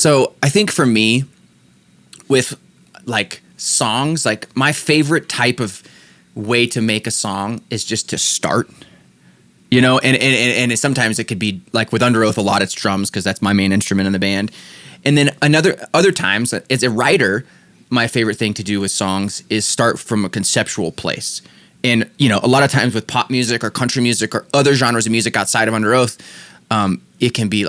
So I think for me, with like songs, like my favorite type of way to make a song is just to start, you know, and sometimes it could be like with Underoath, a lot it's drums because that's my main instrument in the band. And then other times as a writer, my favorite thing to do with songs is start from a conceptual place. And, you know, a lot of times with pop music or country music or other genres of music outside of Underoath, it can be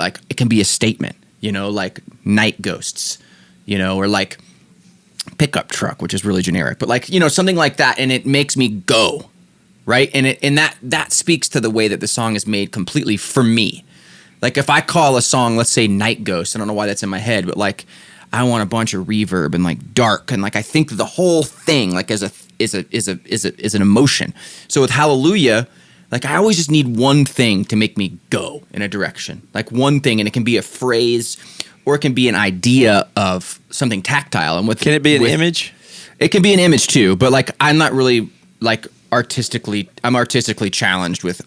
a statement, you know, like Night Ghosts, you know, or like Pickup Truck, which is really generic, but like, you know, something like that. And it makes me go, right? And that speaks to the way that the song is made completely for me. Like if I call a song, let's say Night Ghost, I don't know why that's in my head, but like I want a bunch of reverb and like dark. And like, I think the whole thing like is an emotion. So with Hallelujah, like I always just need one thing to make me go in a direction, like one thing. And it can be a phrase or it can be an idea of something tactile. And can it be an image? It can be an image too, but like I'm not really like artistically challenged with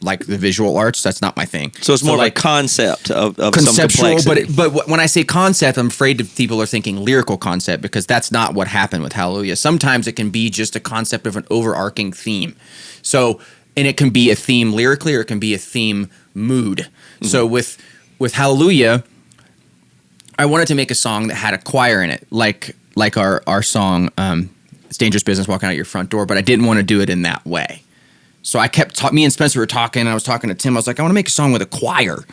like the visual arts. That's not my thing. So it's more like a concept of conceptual, some complexity. but when I say concept, I'm afraid people are thinking lyrical concept because that's not what happened with Hallelujah. Sometimes it can be just a concept of an overarching theme. So, and it can be a theme lyrically or it can be a theme mood. Mm-hmm. So with Hallelujah, I wanted to make a song that had a choir in it, like our song, It's Dangerous Business Walking Out Your Front Door, but I didn't want to do it in that way. So I kept me and Spencer were talking, and I was talking to Tim. I was like, I want to make a song with a choir.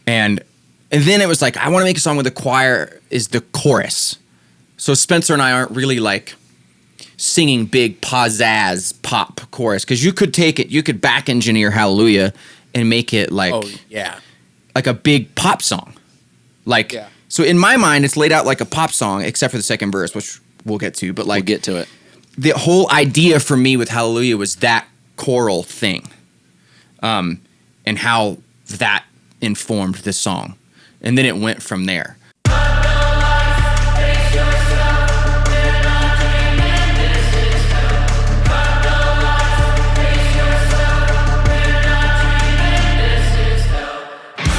And then it was like, I want to make a song with a choir is the chorus. So Spencer and I aren't really like singing big pizzazz pop chorus, because you could take it, you could back engineer Hallelujah and make it like, like a big pop song. Like, so in my mind, it's laid out like a pop song, except for the second verse, which we'll get to. But like, we'll get to it. The whole idea for me with Hallelujah was that choral thing, and how that informed the song, and then it went from there.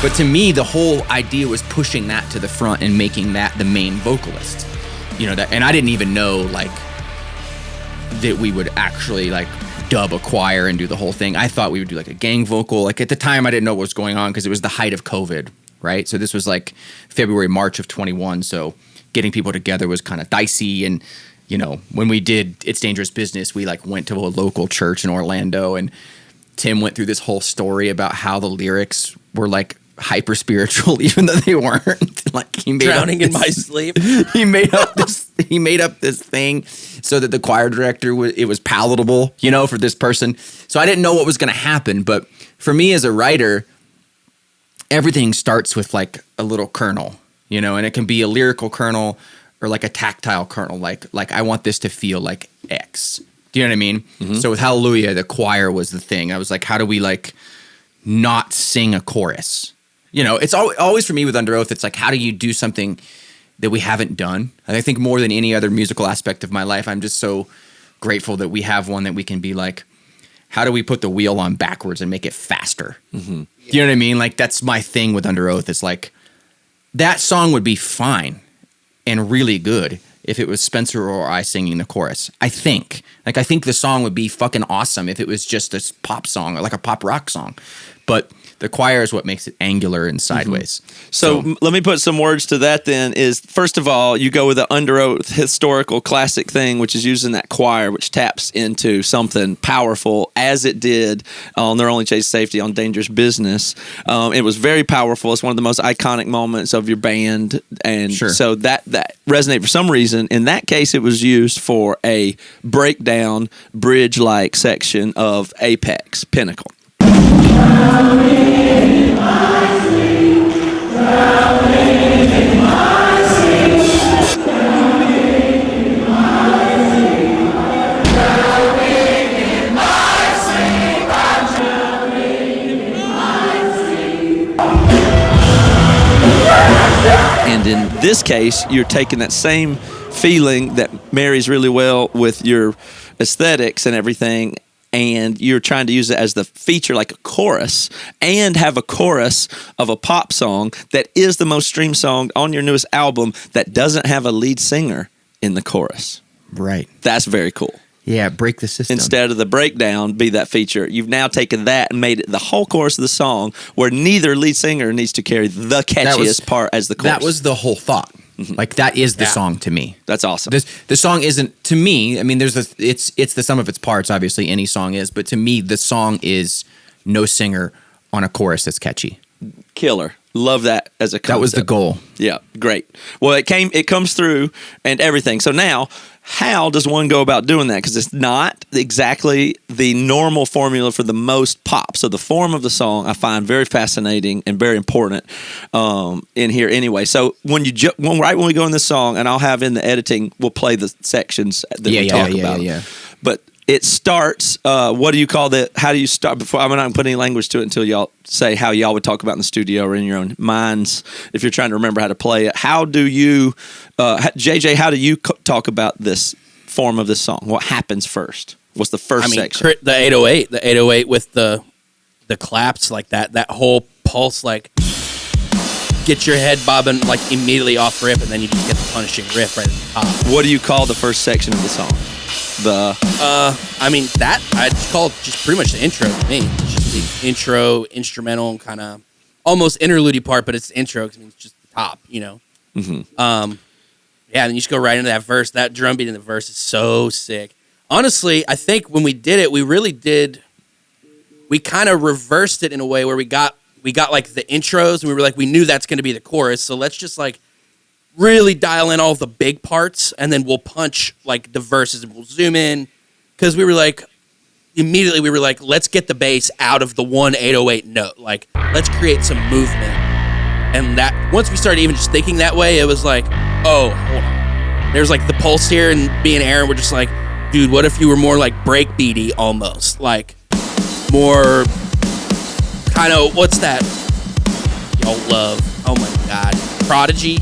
But to me, the whole idea was pushing that to the front and making that the main vocalist, you know, that, and I didn't even know like that we would actually like dub a choir and do the whole thing. I thought we would do like a gang vocal. Like at the time, I didn't know what was going on because it was the height of COVID, right? So this was like February, March of 21. So getting people together was kind of dicey. And, you know, when we did It's Dangerous Business, we like went to a local church in Orlando, and Tim went through this whole story about how the lyrics were like hyper spiritual, even though they weren't. Like he made drowning in my sleep. He made up this thing so that the choir director it was palatable, you know, for this person. So I didn't know what was going to happen, but for me as a writer, everything starts with like a little kernel, you know, and it can be a lyrical kernel or like a tactile kernel. Like I want this to feel like X. Do you know what I mean? Mm-hmm. So with Hallelujah, the choir was the thing. I was like, how do we like not sing a chorus? You know, it's always for me with Underoath, it's like, how do you do something that we haven't done? And I think more than any other musical aspect of my life, I'm just so grateful that we have one that we can be like, how do we put the wheel on backwards and make it faster? Mm-hmm. You know what I mean? Like, that's my thing with Underoath. It's like, that song would be fine and really good if it was Spencer or I singing the chorus. I think the song would be fucking awesome if it was just a pop song or like a pop rock song. But the choir is what makes it angular and sideways. Mm-hmm. So let me put some words to that then. Is first of all, you go with the Underoath historical classic thing, which is using that choir, which taps into something powerful, as it did on Their Only Chase Safety on Dangerous Business. It was very powerful. It's one of the most iconic moments of your band. And so that resonated for some reason. In that case, it was used for a breakdown, bridge-like section of Apex, Pinnacle. And in this case, you're taking that same feeling that marries really well with your aesthetics and everything, and you're trying to use it as the feature, like a chorus, and have a chorus of a pop song that is the most streamed song on your newest album that doesn't have a lead singer in the chorus. Right. That's very cool. Yeah, break the system. Instead of the breakdown be that feature, you've now taken that and made it the whole chorus of the song where neither lead singer needs to carry the catchiest part as the chorus. That was the whole thought. Like, that is the song to me. That's awesome. The song isn't, to me, I mean, it's the sum of its parts, obviously, any song is, but to me, the song is no singer on a chorus that's catchy. Killer. Love that as a concept. That was the goal. Yeah, great. Well, it comes through and everything. So now, how does one go about doing that? Because it's not exactly the normal formula for the most pop. So the form of the song I find very fascinating and very important in here anyway. So when right when we go in this song, and I'll have in the editing, we'll play the sections that we talk about. Yeah. But it starts, what do you call that? How do you start? Before I'm not going to put any language to it until y'all say how y'all would talk about in the studio or in your own minds if you're trying to remember how to play it. How do you, JJ, how do you talk about this form of this song? What happens first? What's the first section? The 808 with the claps like that whole pulse, like get your head bobbing like immediately off rip, and then you just get the punishing riff right at the top. What do you call the first section of the song? That I just call it just pretty much the intro to me. It's just the intro, instrumental, and kind of almost interlude part, but it's the intro because it's just the top, you know. Mm-hmm. Then you just go right into that verse. That drum beat in the verse is so sick. Honestly, I think when we did it, we kind of reversed it in a way where we got like the intros, and we were like, we knew that's going to be the chorus, so let's just like really dial in all the big parts, and then we'll punch like the verses and we'll zoom in, because we were like, let's get the bass out of the 808 note. Like, let's create some movement. And that once we started even just thinking that way, it was like, oh, hold on. There's like the pulse here, and being Aaron, we're just like, dude, what if you were more like breakbeaty almost? Like more kind of, what's that? Y'all love, oh my God, Prodigy.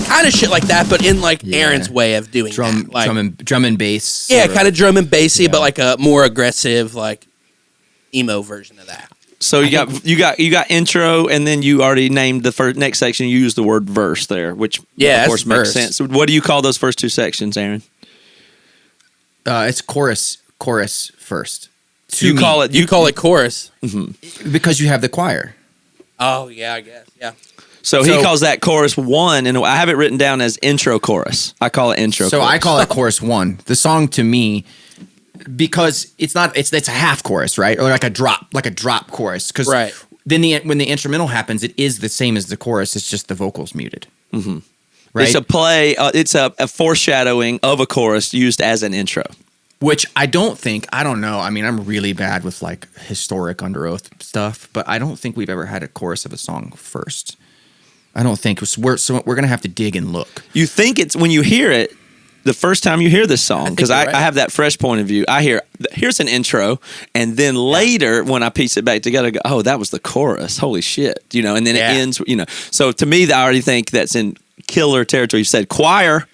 Kind of shit like that, but in like Aaron's way of doing that. Like, drum and bass. Yeah, kind of drum and bassy, but like a more aggressive, like emo version of that. So you got intro, and then you already named the next section. You used the word verse there, which of course makes sense. What do you call those first two sections, Aaron? It's chorus first. You call it chorus because you have the choir. Oh yeah, I guess So he calls that chorus 1, and I have it written down as intro chorus. I call it intro. So chorus. I call it chorus 1. The song to me, because it's a half chorus, right, or like a drop chorus. Because then when the instrumental happens, it is the same as the chorus. It's just the vocals muted. Mm-hmm. Right? It's a play. It's a foreshadowing of a chorus used as an intro. Which I don't know. I mean, I'm really bad with like historic Underoath stuff, but I don't think we've ever had a chorus of a song first. I don't think we're going to have to dig and look. You think it's when you hear it, the first time you hear this song, because I have that fresh point of view. I here's an intro, and then later when I piece it back together, I go, oh, that was the chorus. Holy shit, and then it ends. So to me, I already think that's in killer territory. You said choir,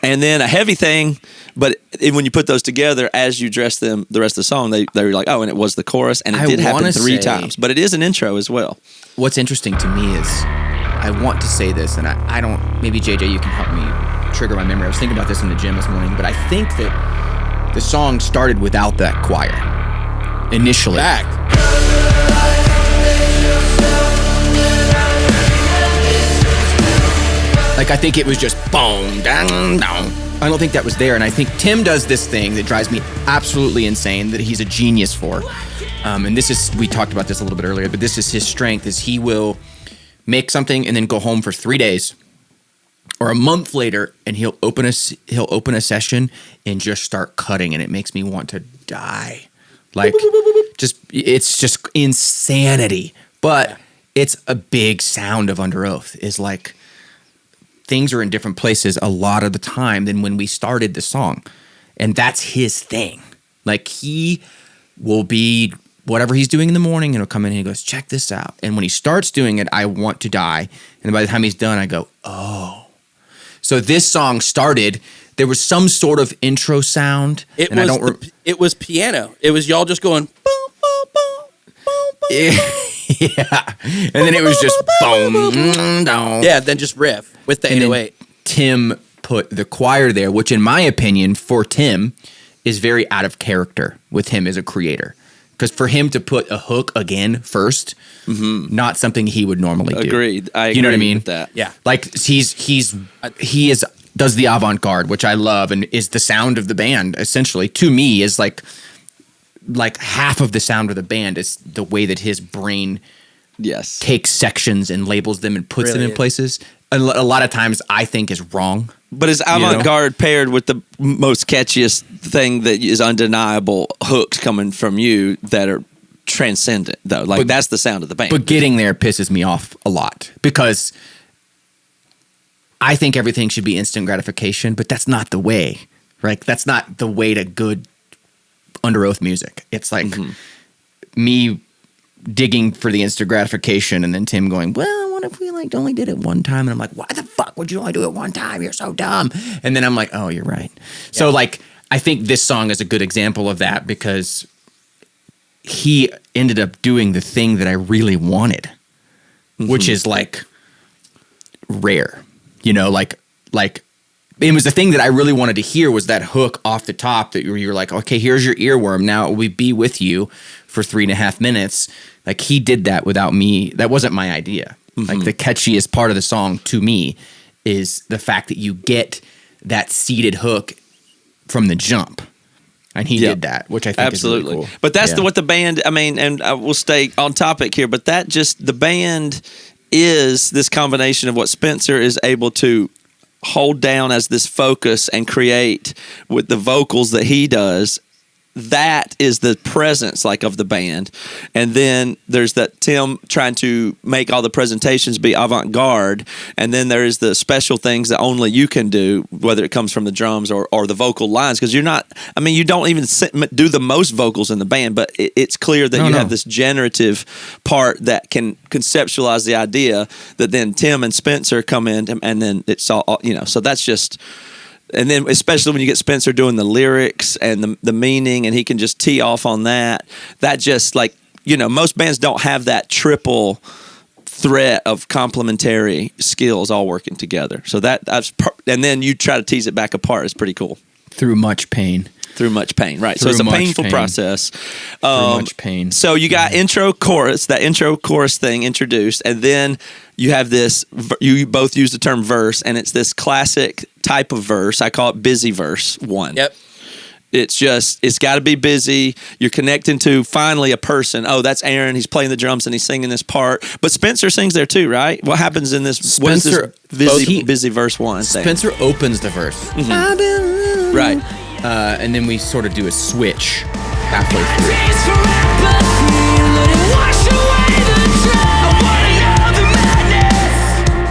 and then a heavy thing, but when you put those together as you dress them, the rest of the song, they're like, oh, and it was the chorus, and it did happen 3 times, but it is an intro as well. What's interesting to me is, I want to say this, and I don't, maybe JJ, you can help me trigger my memory. I was thinking about this in the gym this morning, but I think that the song started without that choir initially. Like, I think it was just boom, down, down. I don't think that was there, and I think Tim does this thing that drives me absolutely insane, that he's a genius for. And we talked about this a little bit earlier, but this is his strength, is he will make something and then go home for 3 days or a month later, and he'll open a session and just start cutting, and it makes me want to die. Like, it's just insanity. But it's a big sound of Underoath, is like things are in different places a lot of the time than when we started the song. And that's his thing. Like, he will be whatever he's doing in the morning, and he'll come in and he goes, check this out. And when he starts doing it, I want to die. And by the time he's done, I go, oh. So this song started, there was some sort of intro sound. It was piano. It was y'all just going boom, boom, boom, boom, boom. Yeah. And then it was just boom, down. Yeah, then just riff with the 808. Tim put the choir there, which in my opinion, for Tim, is very out of character with him as a creator. Because for him to put a hook again first, not something he would normally do. Agreed. I agree. You know what I mean? With that. Yeah. Like he does the avant-garde, which I love, and is the sound of the band, essentially. To me, is like half of the sound of the band is the way that his brain takes sections and labels them and puts them in places. A lot of times I think is wrong. But is avant-garde paired with the most catchiest thing that is undeniable hooks coming from you that are transcendent, though? Like, that's the sound of the band. But getting there pisses me off a lot because I think everything should be instant gratification, but that's not the way, right? That's not the way to good Underoath music. It's like me digging for the instant gratification and then Tim going, well, what if we like only did it one time? And I'm like, why the fuck would you only do it one time? You're so dumb. And then I'm like, oh, you're right. Yeah. So like, I think this song is a good example of that because he ended up doing the thing that I really wanted, which is like rare, you know, like it was the thing that I really wanted to hear was that hook off the top that you're like, okay, here's your earworm. Now it will be with you for 3.5 minutes. Like he did that without me. That wasn't my idea. Like the catchiest part of the song to me is the fact that you get that seated hook from the jump. And he did that, which I think is really cool. But that's what the band, I mean, and I will stay on topic here, but that just, the band is this combination of what Spencer is able to hold down as this focus and create with the vocals that he does. That is the presence like of the band. And then there's that Tim trying to make all the presentations be avant-garde. And then there is the special things that only you can do, whether it comes from the drums or the vocal lines. Because you're not, I mean, you don't even do the most vocals in the band, but it's clear that you have this generative part that can conceptualize the idea that then Tim and Spencer come in and then it's all, you know, so that's just... And then especially when you get Spencer doing the lyrics and the meaning and he can just tee off on that, that just like, you know, most bands don't have that triple threat of complementary skills all working together. So and then you try to tease it back apart. It's pretty cool. Through much pain. Right. So it's a painful process. Through much pain. So you got that intro chorus thing introduced, and then you have this, you both use the term verse, and it's this classic type of verse. I call it busy verse 1. Yep. It's got to be busy. You're connecting to finally a person. Oh, that's Aaron. He's playing the drums and he's singing this part. But Spencer sings there too, right? What happens in this? Spencer, what is this busy verse 1 thing? Spencer opens the verse. Right. And then we sort of do a switch halfway through.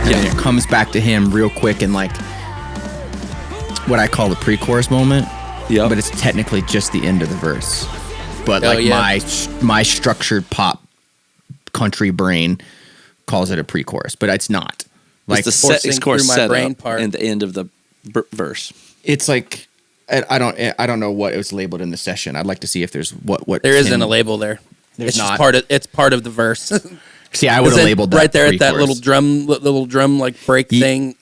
And then it comes back to him real quick in like what I call the pre-chorus moment. Yeah. But it's technically just the end of the verse. But my structured pop country brain calls it a pre-chorus, but it's not. Like it's chorus my set brain up part and the end of the verse. It's like I don't know what it was labeled in the session. I'd like to see if there's what there isn't a label there. There's it's not. It's part of the verse. See, I would have labeled that right there pre-chorus. at that little drum like break thing.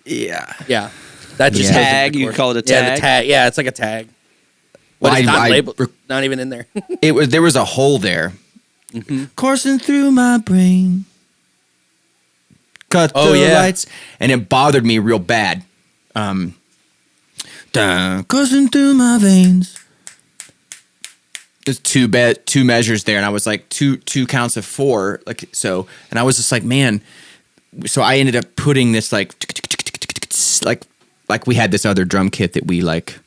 Yeah. Yeah. That just tag. You call it a tag. Yeah, the tag. Yeah, it's like a tag. But it's not labeled. Not even in there. There was a hole there. Coursing through my brain. Cut the lights, and it bothered me real bad. Coursing through my veins. There's two measures there, and I was like two counts of 4, like so, and I was just like, man. So I ended up putting this like we had this other drum kit that we like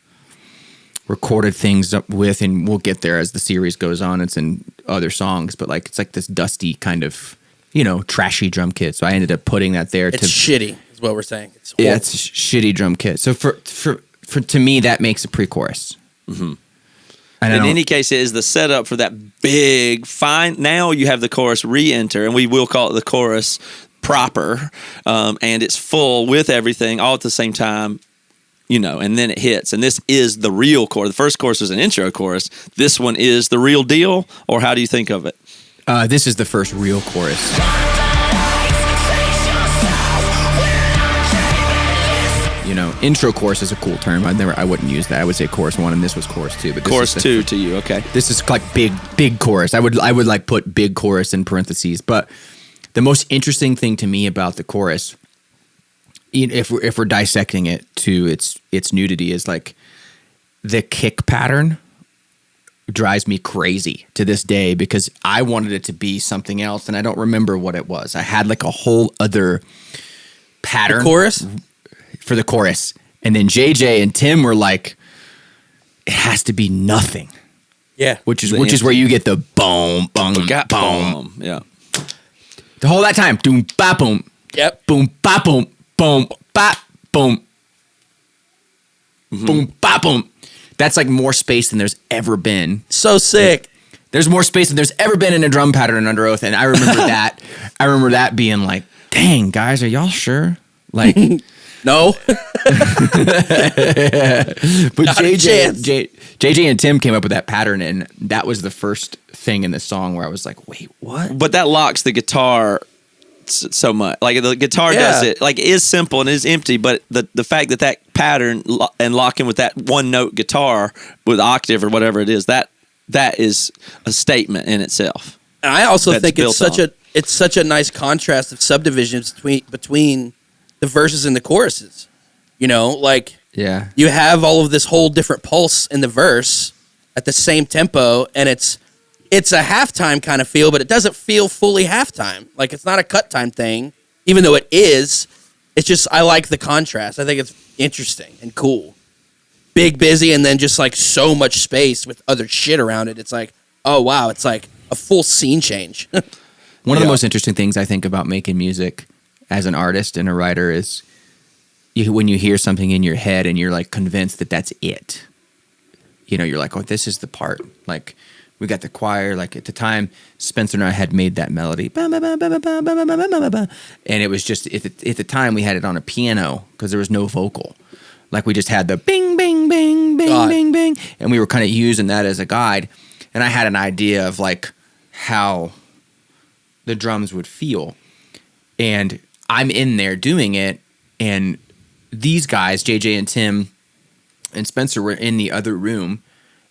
recorded things up with, and we'll get there as the series goes on. It's in other songs, but like it's like this dusty kind of, you know, trashy drum kit. So I ended up putting that there. It's shitty, is what we're saying. It's horrible. Yeah, it's a shitty drum kit. So for to me, that makes a pre-chorus. Mm-hmm. In any case, it is the setup for that big fine. Now you have the chorus re-enter, and we will call it the chorus proper, and it's full with everything all at the same time. and then it hits. And this is the real chorus. The first chorus was an intro chorus. This one is the real deal, or how do you think of it? This is the first real chorus. Intro chorus is a cool term. I wouldn't use that. I would say chorus 1, and this was chorus 2. But this chorus is 2 to you, okay? This is like big chorus. I would like put big chorus in parentheses. But the most interesting thing to me about the chorus, if we're dissecting it to its nudity, is like the kick pattern drives me crazy to this day because I wanted it to be something else, and I don't remember what it was. I had like a whole other pattern. The chorus? For the chorus. And then JJ and Tim were like, it has to be nothing. Yeah. Which is where you get the boom, boom, boom. Yeah. The whole that time. Doom, ba, boom. Yep. Boom, ba, boom. Boom, ba, boom. Boom, ba, boom. That's like more space than there's ever been. So sick. There's more space than there's ever been in a drum pattern in Underoath. And I remember that. I remember that being like, dang, guys, are y'all sure? Like... No. But JJ and Tim came up with that pattern, and that was the first thing in the song where I was like, wait, what? But that locks the guitar so much. Like the guitar does it. Like it is simple and it is empty, but the fact that pattern and locking with that one note guitar with octave or whatever it is, that is a statement in itself. And I also think it's such a nice contrast of subdivisions between the verses and the choruses, you have all of this whole different pulse in the verse at the same tempo, and it's a halftime kind of feel, but it doesn't feel fully halftime. Like it's not a cut time thing, even though it is. It's just I like the contrast. I think it's interesting and cool. Big, busy, and then just like so much space with other shit around it. It's like, oh wow, it's like a full scene change. One of the most interesting things I think about making music as an artist and a writer is when you hear something in your head and you're like convinced that that's it. You're like, oh, this is the part. Like we got the choir. Like at the time, Spencer and I had made that melody. And it was just, at the time we had it on a piano because there was no vocal. Like we just had the bing, bing, bing, bing, bing, bing. And we were kind of using that as a guide. And I had an idea of like how the drums would feel. And I'm in there doing it, and these guys, JJ and Tim and Spencer, were in the other room,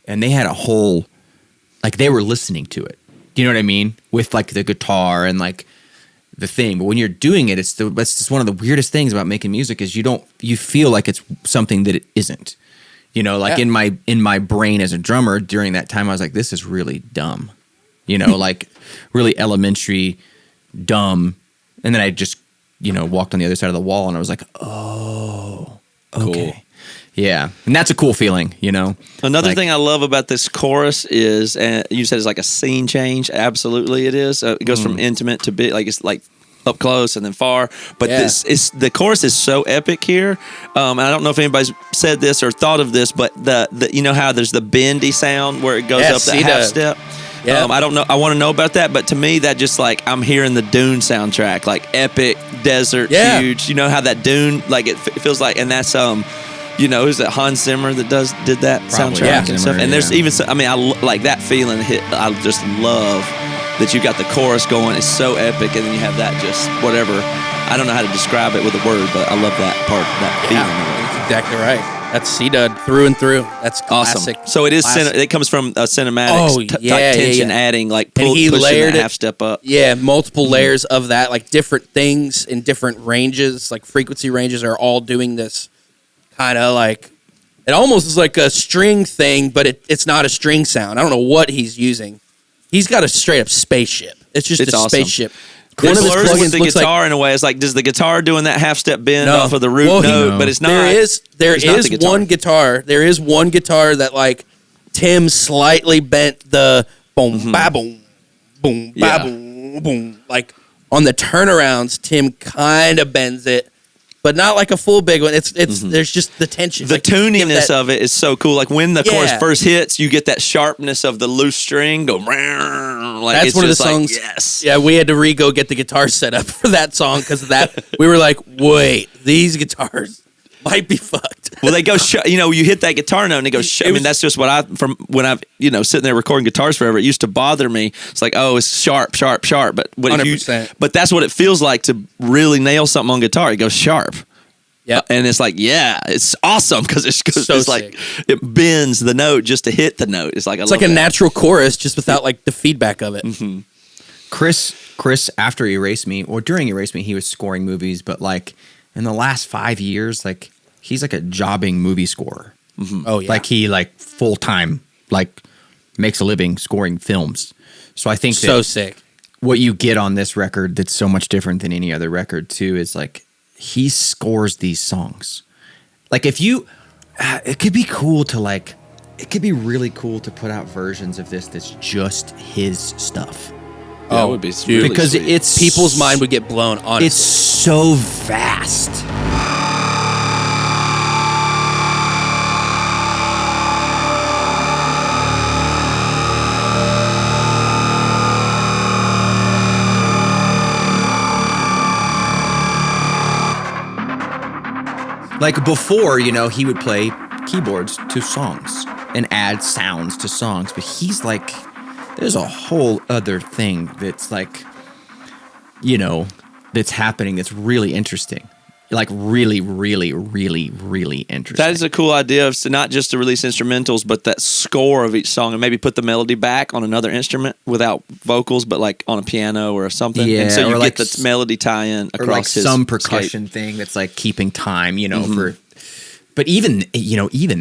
and they had a whole, like they were listening to it. Do you know what I mean? With like the guitar and like the thing. But when you're doing it, that's just one of the weirdest things about making music is you feel like it's something that it isn't. In my brain as a drummer during that time, I was like, this is really dumb. Like really elementary, dumb. And then I just walked on the other side of the wall, and I was like, oh, okay. Cool. Yeah. And that's a cool feeling, Another thing I love about this chorus is, you said it's like a scene change. Absolutely it is. It goes from intimate to big, like it's like up close and then far. But the chorus is so epic here. And I don't know if anybody's said this or thought of this, but the how there's the bendy sound where it goes up that half step. Yeah. I don't know. I want to know about that, but to me, that just like I'm hearing the Dune soundtrack, like epic, desert, huge. You know how that Dune, like it feels like, and that's who's that Hans Zimmer that did that soundtrack and stuff. And there's even, I like that feeling. I just love that you got the chorus going. It's so epic, and then you have that just whatever. I don't know how to describe it with a word, but I love that part, that feeling. That's exactly right. That's C-Dud through and through. That's classic. Awesome. So it is. It comes from cinematics. Tension adding, like pushing that half step up. Yeah, multiple layers of that, like different things in different ranges, like frequency ranges are all doing this kind of like. It almost is like a string thing, but it's not a string sound. I don't know what he's using. He's got a straight up spaceship. It's just a awesome. Spaceship. It blurs with the guitar in a way. It's like, does the guitar doing that half step bend off of the root note? But it's not. There is one guitar. There is one guitar that like Tim slightly bent the boom ba boom boom ba boom boom. Like on the turnarounds, Tim kind of bends it, but not like a full big one. It's there's just the tension. The tuniness of it is so cool. Like when the chorus first hits, you get that sharpness of the loose string go. Like that's one of the songs. Like, yes. Yeah, we had to go get the guitar set up for that song because of that. We were like, wait, these guitars might be fucked. Well, they go, you hit that guitar note and they go, I mean, that's just what from when I've, sitting there recording guitars forever, it used to bother me. It's like, oh, it's sharp, sharp, sharp. But what 100%. But that's what it feels like to really nail something on guitar. It goes sharp. Yeah. And it's like, yeah, it's awesome because it's like, it bends the note just to hit the note. It's like, it's like a natural chorus just without like the feedback of it. Mm-hmm. Chris, after Erase Me, or during Erase Me, he was scoring movies, but like in the last 5 years, like he's like a jobbing movie scorer. Mm-hmm. Oh yeah, like he like full time like makes a living scoring films. So I think so that sick. What you get on this record that's so much different than any other record too is like he scores these songs. Like if you, it could be cool to like, it could be really cool to put out versions of this that's just his stuff. That would be really because sweet. it's People's mind would get blown. Honestly, it's so vast. Like before, he would play keyboards to songs and add sounds to songs, but he's like, there's a whole other thing that's like, that's happening that's really interesting. Like really, really, really, really interesting. That is a cool idea of not just to release instrumentals, but that score of each song and maybe put the melody back on another instrument without vocals, but like on a piano or something. Yeah, and so you like get the melody tie-in across or like his some percussion thing that's like keeping time, for. But even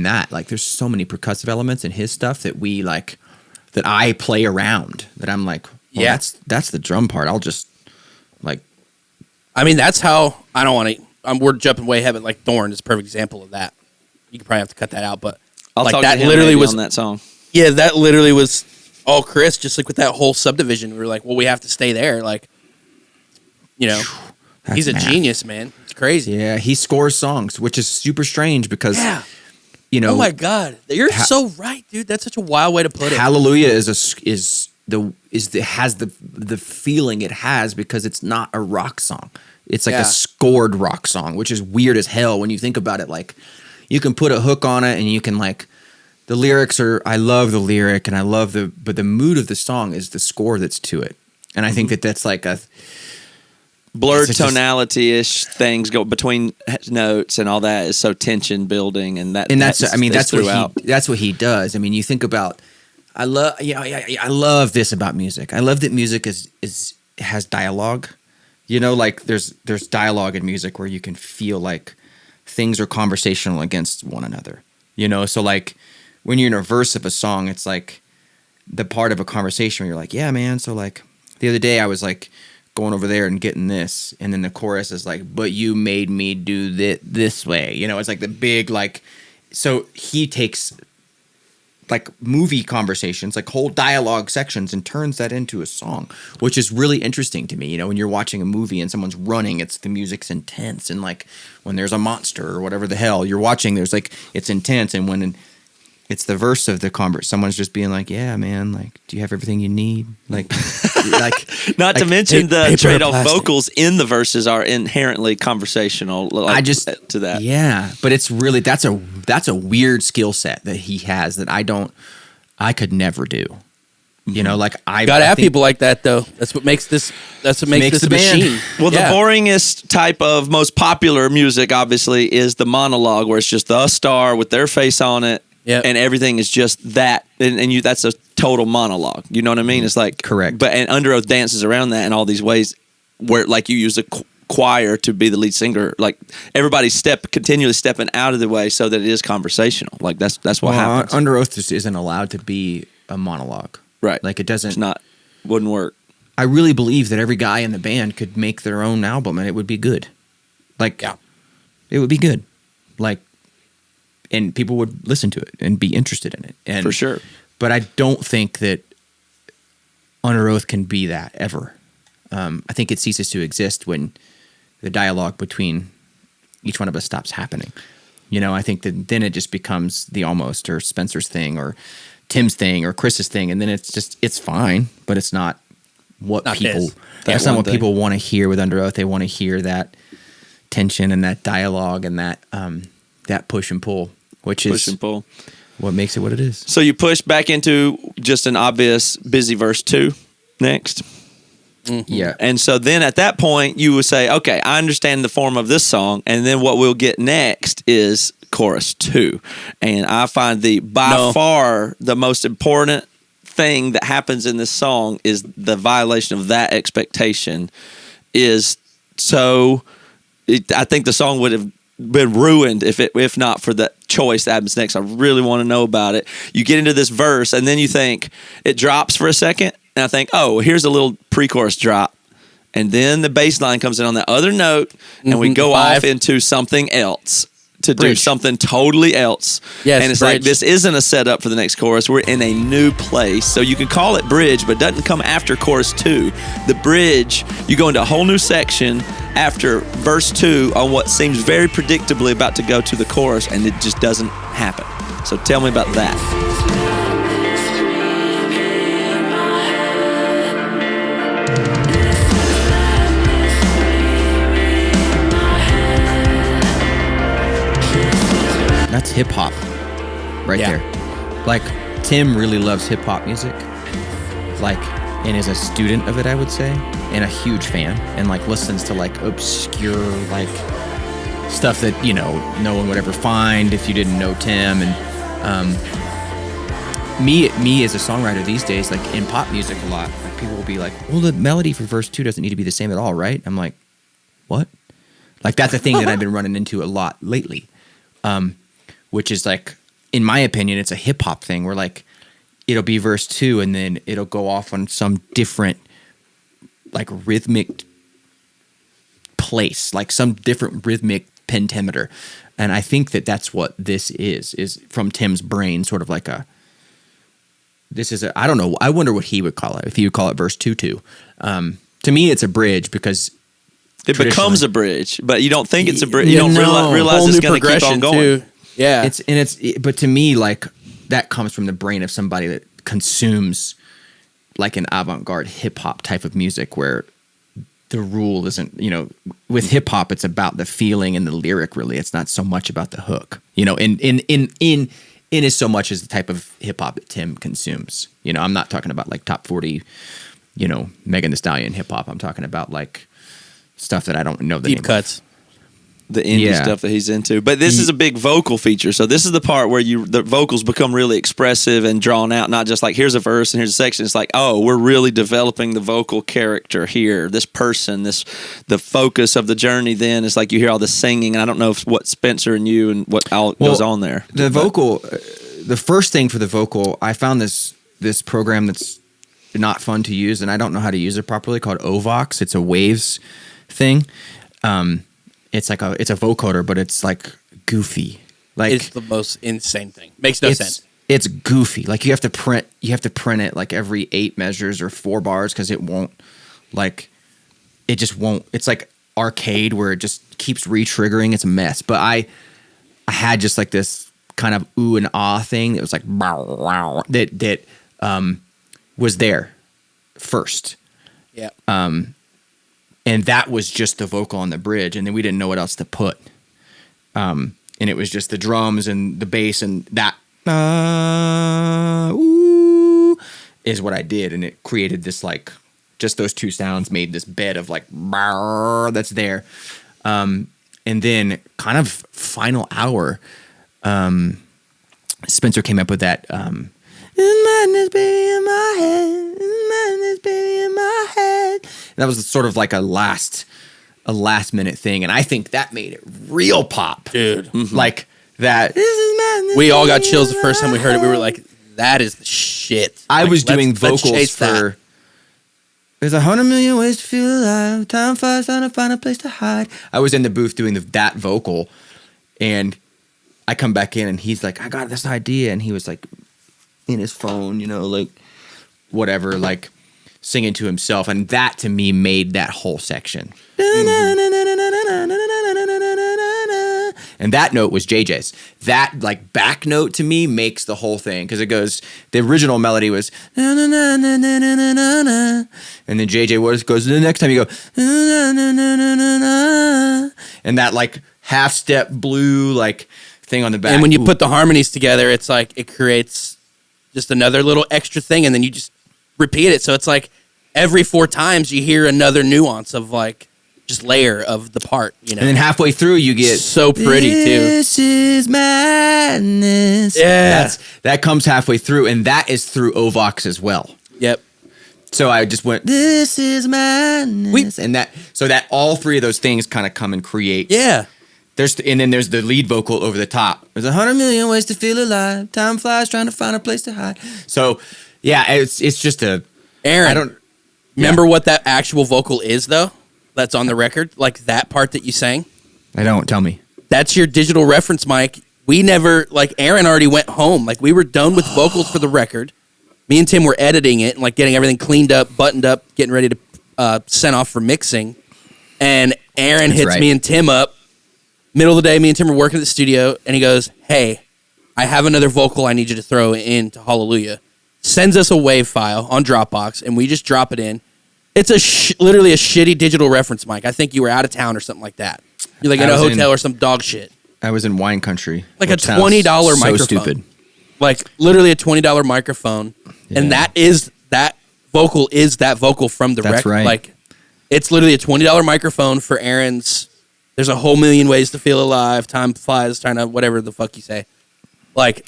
that, like there's so many percussive elements in his stuff that we like, that I play around, that I'm like, well, that's the drum part. I'll just like. I mean, that's how I don't want to. We're jumping way ahead, but like Thorn is a perfect example of that. You could probably have to cut that out, but I'll like talk that to him literally was on that song. Yeah, that literally was all Chris. Just like with that whole subdivision, we were like, well, we have to stay there. Like, That's he's a math. genius, man. It's crazy. Yeah, he scores songs, which is super strange because oh my god, you're so right, dude. That's such a wild way to put it. Hallelujah has the feeling it has because it's not a rock song. It's like a scored rock song, which is weird as hell when you think about it. Like, you can put a hook on it and you can like, the lyrics are, I love the lyric and I love but the mood of the song is the score that's to it. And I think that's like a blurred tonality-ish things go between notes and all that is so tension building that's what he does. I mean, you think about, I love this about music. I love that music has dialogue. Like there's dialogue in music where you can feel like things are conversational against one another. So like when you're in a verse of a song, it's like the part of a conversation where you're like, yeah, man. So like the other day I was like going over there and getting this, and then the chorus is like, but you made me do this way. It's like the big like. So he takes like movie conversations, like whole dialogue sections, and turns that into a song, which is really interesting to me. When you're watching a movie and someone's running, the music's intense, and like when there's a monster or whatever the hell you're watching, there's like, it's intense, and when it's the verse of the converse, someone's just being like, yeah, man, like, do you have everything you need? Like, not to mention the trade-off vocals in the verses are inherently conversational. To that. Yeah, but it's really, that's a weird skill set that he has that I could never do. Like I gotta have people like that though. That's what makes this a machine. Well, the boringest type of most popular music obviously is the monologue, where it's just the star with their face on it. Yeah, and everything is just that, and that's a total monologue. You know what I mean? It's like correct. But and Underoath dances around that in all these ways, where like you use a choir to be the lead singer. Like everybody's continually stepping out of the way so that it is conversational. Like that's what happens. Underoath just isn't allowed to be a monologue, right? Like it doesn't. Wouldn't work. I really believe that every guy in the band could make their own album and it would be good. Like, it would be good. Like. And people would listen to it and be interested in it. And, for sure. But I don't think that Underoath can be that ever. I think it ceases to exist when the dialogue between each one of us stops happening. I think that then it just becomes the Almost or Spencer's thing or Tim's thing or Chris's thing. And then it's fine, but it's not what that's not what people want to hear with Underoath. They want to hear that tension and that dialogue and that, that push and pull, which Push is and pull. what makes it what it is. So you push back into just an obvious busy verse 2 next. Yeah. And so then at that point, you would say, okay, I understand the form of this song. And then what we'll get next is chorus 2. And I find by far the most important thing that happens in this song is the violation of that expectation is I think the song would have been ruined if not for the choice that happens next. I really want to know about it. You get into this verse and then you think it drops for a second. And I think, oh, here's a little pre-chorus drop. And then the bass line comes in on that other note, and we go off into something else to do something totally else. Yes, and it's bridge. like, this isn't a setup for the next chorus. We're in a new place. So you can call it bridge, but it doesn't come after chorus 2. The bridge, you go into a whole new section after verse 2 on what seems very predictably about to go to the chorus, and it just doesn't happen. So tell me about that. That's hip hop right there. Like, Tim really loves hip hop music. Like, and is a student of it, I would say, and a huge fan, and like listens to like obscure like stuff that, you know, no one would ever find if you didn't know Tim. And me as a songwriter these days, like in pop music a lot, like people will be like, well, the melody for verse 2 doesn't need to be the same at all, right? I'm like, what? Like, that's a thing that I've been running into a lot lately. Which is like, in my opinion, it's a hip hop thing where like it'll be verse 2 and then it'll go off on some different like rhythmic place, like some different rhythmic pentameter. And I think that that's what this is from Tim's brain, sort of like I don't know. I wonder what he would call it, if he would call it verse 2-2. To me, it's a bridge because it becomes a bridge, but you don't think it's a bridge. You don't realize it's going to keep on going. Too. Yeah. But to me, like, that comes from the brain of somebody that consumes like an avant-garde hip hop type of music where the rule isn't, you know, with hip hop, it's about the feeling and the lyric, really. It's not so much about the hook, you know, in as so much as the type of hip hop that Tim consumes. You know, I'm not talking about like top 40, you know, Megan Thee Stallion hip hop. I'm talking about like stuff that I don't know the deep name cuts. The indie stuff that he's into. But this is a big vocal feature. So this is the part where the vocals become really expressive and drawn out, not just like here's a verse and here's a section. It's like, oh, we're really developing the vocal character here. This person, the focus of the journey then is like you hear all the singing. And I don't know what Spencer and you and what all goes on there. The vocal, the first thing for the vocal, I found this program that's not fun to use, and I don't know how to use it properly, called Ovox. It's a Waves thing. It's like it's a vocoder, but it's like goofy. Like, it's the most insane thing. Makes no sense. It's goofy. Like you have to print it like every 8 measures or 4 bars because it just won't. It's like arcade where it just keeps re-triggering. It's a mess. But I had just like this kind of ooh and ah thing that was like that was there first. Yeah. And that was just the vocal on the bridge, and then we didn't know what else to put. And it was just the drums and the bass, and that ooh is what I did, and it created this like just those 2 sounds made this bed of like that's there. And then kind of final hour, Spencer came up with that. Madness be in my head, madness be in my head. And that was sort of like a last minute thing, and I think that made it real pop, dude. Mm-hmm. Like that. This is madness. We all got chills the first time we heard it. We were like, "That is the shit." I was doing vocals for. There's 100 million ways to feel alive. Time flies, trying to find a place to hide. I was in the booth doing that vocal, and I come back in, and he's like, "I got this idea," and he was like, in his phone, you know, like whatever, like singing to himself, and that to me made that whole section. And that note was JJ's. That like back note to me makes the whole thing, because it goes, the original melody was and then JJ goes the next time you go and that like half step blue like thing on the back. And when you put the harmonies together, it's like it creates just another little extra thing, and then you just repeat it. So it's like every 4 times you hear another nuance of like just layer of the part, you know. And then halfway through you get so pretty too. This is madness. Yeah. That comes halfway through, and that is through Ovox as well. Yep. So I just went, this is madness. And that all 3 of those things kind of come and create. Yeah. And then there's the lead vocal over the top. There's 100 million ways to feel alive. Time flies trying to find a place to hide. So yeah, it's just Aaron, I don't remember what that actual vocal is though? That's on the record, like that part that you sang. I don't. Tell me. That's your digital reference mic. We never, like, Aaron already went home. Like, we were done with vocals for the record. Me and Tim were editing it and like getting everything cleaned up, buttoned up, getting ready to send off for mixing. And Aaron hits me and Tim up. Middle of the day, me and Tim are working at the studio, and he goes, "Hey, I have another vocal I need you to throw into Hallelujah." Sends us a WAV file on Dropbox, and we just drop it in. It's literally a shitty digital reference mic. I think you were out of town or something like that. You're like in a hotel or some dog shit. I was in wine country. Like a $20 microphone. So stupid. Like literally a $20 microphone. Yeah. And that vocal from the record. That's right. Like it's literally a $20 microphone for Aaron's There's a Whole Million Ways to Feel Alive, Time Flies, trying to whatever the fuck you say. Like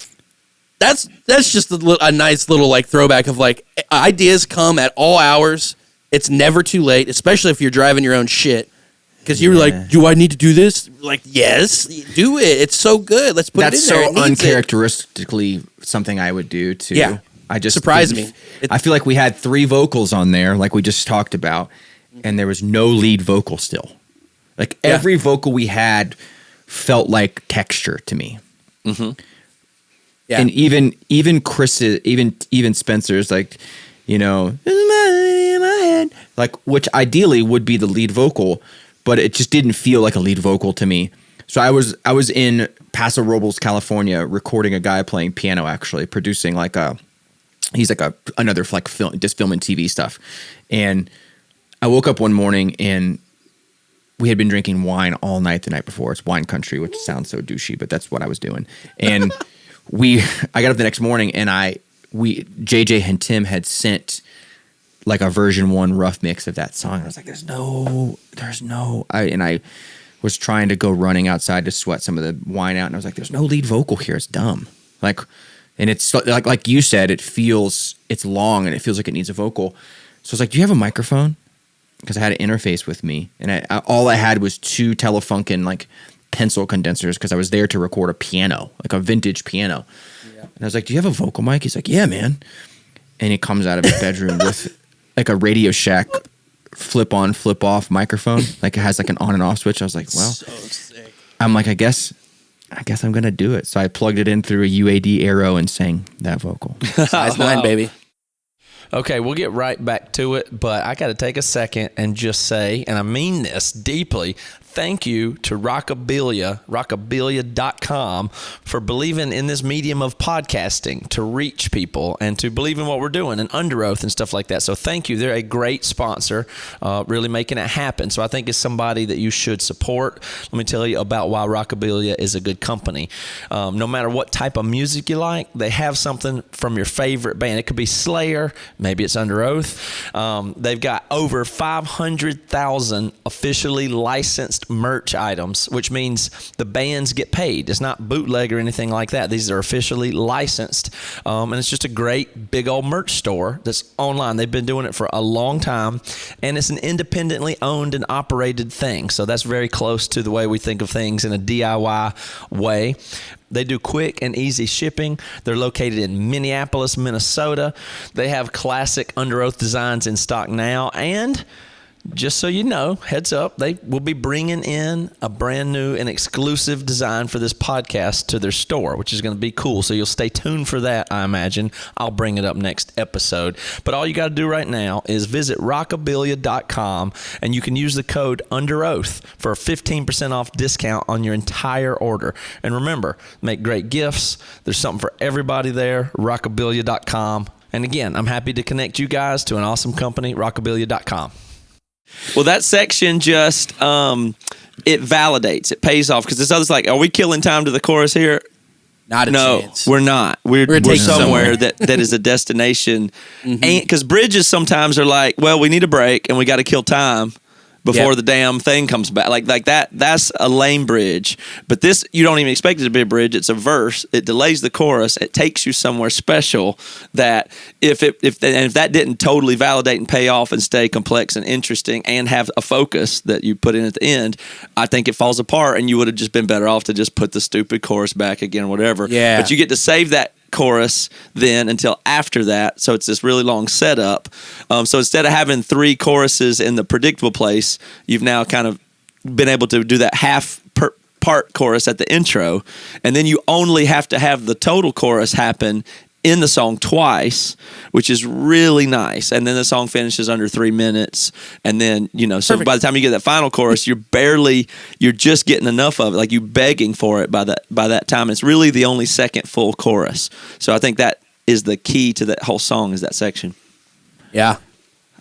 that's just a nice little like throwback of like ideas come at all hours. It's never too late, especially if you're driving your own shit. Because you were like, do I need to do this? Like, yes, do it. It's so good. Let's put it in there. That's so uncharacteristically something I would do, too. Yeah. I just surprised me. I feel like we had 3 vocals on there, like we just talked about, and there was no lead vocal still. Like, every vocal we had felt like texture to me. Mm-hmm. Yeah. And even Chris's, even Spencer's, like, you know, in my head, like, which ideally would be the lead vocal, but it just didn't feel like a lead vocal to me. So I was in Paso Robles, California, recording a guy playing piano, actually producing like he's like another like film, just film and TV stuff. And I woke up one morning and we had been drinking wine all night the night before. It's wine country, which sounds so douchey, but that's what I was doing. And I got up the next morning and JJ and Tim had sent like a version 1 rough mix of that song. I was like, there's no, I was trying to go running outside to sweat some of the wine out. And I was like, there's no lead vocal here. It's dumb. Like, and it's like you said, it's long and it feels like it needs a vocal. So I was like, do you have a microphone? Because I had an interface with me. And all I had was 2 Telefunken like pencil condensers because I was there to record a piano, like a vintage piano. Yeah. And I was like, do you have a vocal mic? He's like, yeah, man. And he comes out of his bedroom with like a Radio Shack flip on, flip off microphone. Like it has like an on and off switch. I was like, well, so sick. I'm like, I guess I'm going to do it. So I plugged it in through a UAD Aero and sang that vocal. Size 9, baby. Okay, we'll get right back to it, but I got to take a second and just say, and I mean this deeply, thank you to rockabilia.com for believing in this medium of podcasting to reach people and to believe in what we're doing and Underoath and stuff like that. So thank you. They're a great sponsor, really making it happen. So I think it's somebody that you should support. Let me tell you about why Rockabilia is a good company. No matter what type of music you like, they have something from your favorite band. It could be Slayer, maybe it's Underoath. They've got over 500,000 officially licensed merch items, which means the bands get paid. It's not bootleg or anything like that. These are officially licensed. And it's just a great big old merch store that's online. They've been doing it for a long time, and it's an independently owned and operated thing. So that's very close to the way we think of things in a DIY way. They do quick and easy shipping. They're located in Minneapolis, Minnesota. They have classic Underoath designs in stock now, and just so you know, heads up, they will be bringing in a brand new and exclusive design for this podcast to their store, which is going to be cool. So you'll stay tuned for that, I imagine. I'll bring it up next episode. But all you got to do right now is visit rockabilia.com, and you can use the code Underoath for a 15% off discount on your entire order. And remember, make great gifts. There's something for everybody there, rockabilia.com. And again, I'm happy to connect you guys to an awesome company, rockabilia.com. Well, that section just it validates, it pays off, because this other's like, are we killing time to the chorus here? Not a chance. We're not. We're taking somewhere that is a destination. And because bridges sometimes are like, well, we need a break and we got to kill time before the damn thing comes back. Like that. That's a lame bridge. But this, you don't even expect it to be a bridge. It's a verse. It delays the chorus. It takes you somewhere special. That if that didn't totally validate and pay off and stay complex and interesting and have a focus that you put in at the end, I think it falls apart, and you would have just been better off to just put the stupid chorus back again or whatever. Yeah. But you get to save that chorus then until after that, so it's this really long setup. So instead of having 3 choruses in the predictable place, you've now kind of been able to do that half part chorus at the intro, and then you only have to have the total chorus happen in the song twice, which is really nice. And then the song finishes under 3 minutes, and then so Perfect. by the time you get that final chorus, you're just getting enough of it, like you begging for it by that time. It's really the only second full chorus. So I think that is the key to that whole song, is that section. Yeah.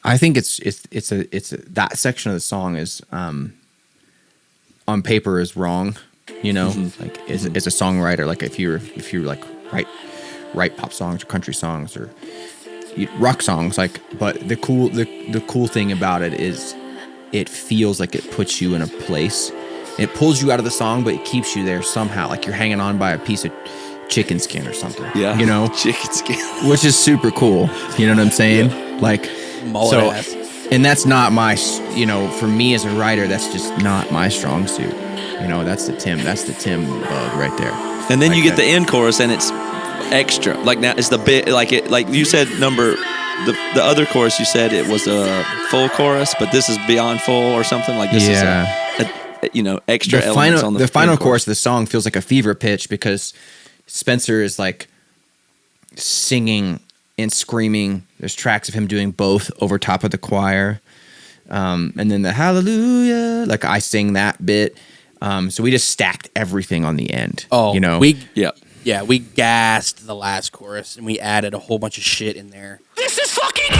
I think it's that section of the song is on paper is wrong, like as a songwriter, like if you're like write pop songs or country songs or rock songs, but the cool thing about it is it feels like it puts you in a place. It pulls you out of the song, but it keeps you there somehow, like you're hanging on by a piece of chicken skin or something. Yeah, chicken skin, which is super cool. You know what I'm saying? Yeah. Like mullet ass. And that's not my, for me as a writer, that's just not my strong suit. That's the Tim bug right there. And then like you get that. the end chorus, and it's extra. Like now it's the bit, like you said, the other chorus you said it was a full chorus, but this is beyond full or something. Like this is extra elements on the final chorus of the song feels like a fever pitch, because Spencer is like singing and screaming. There's tracks of him doing both over top of the choir, and then the hallelujah, like I sing that bit. So we just stacked everything on the end. We gassed the last chorus, and we added a whole bunch of shit in there. This is fucking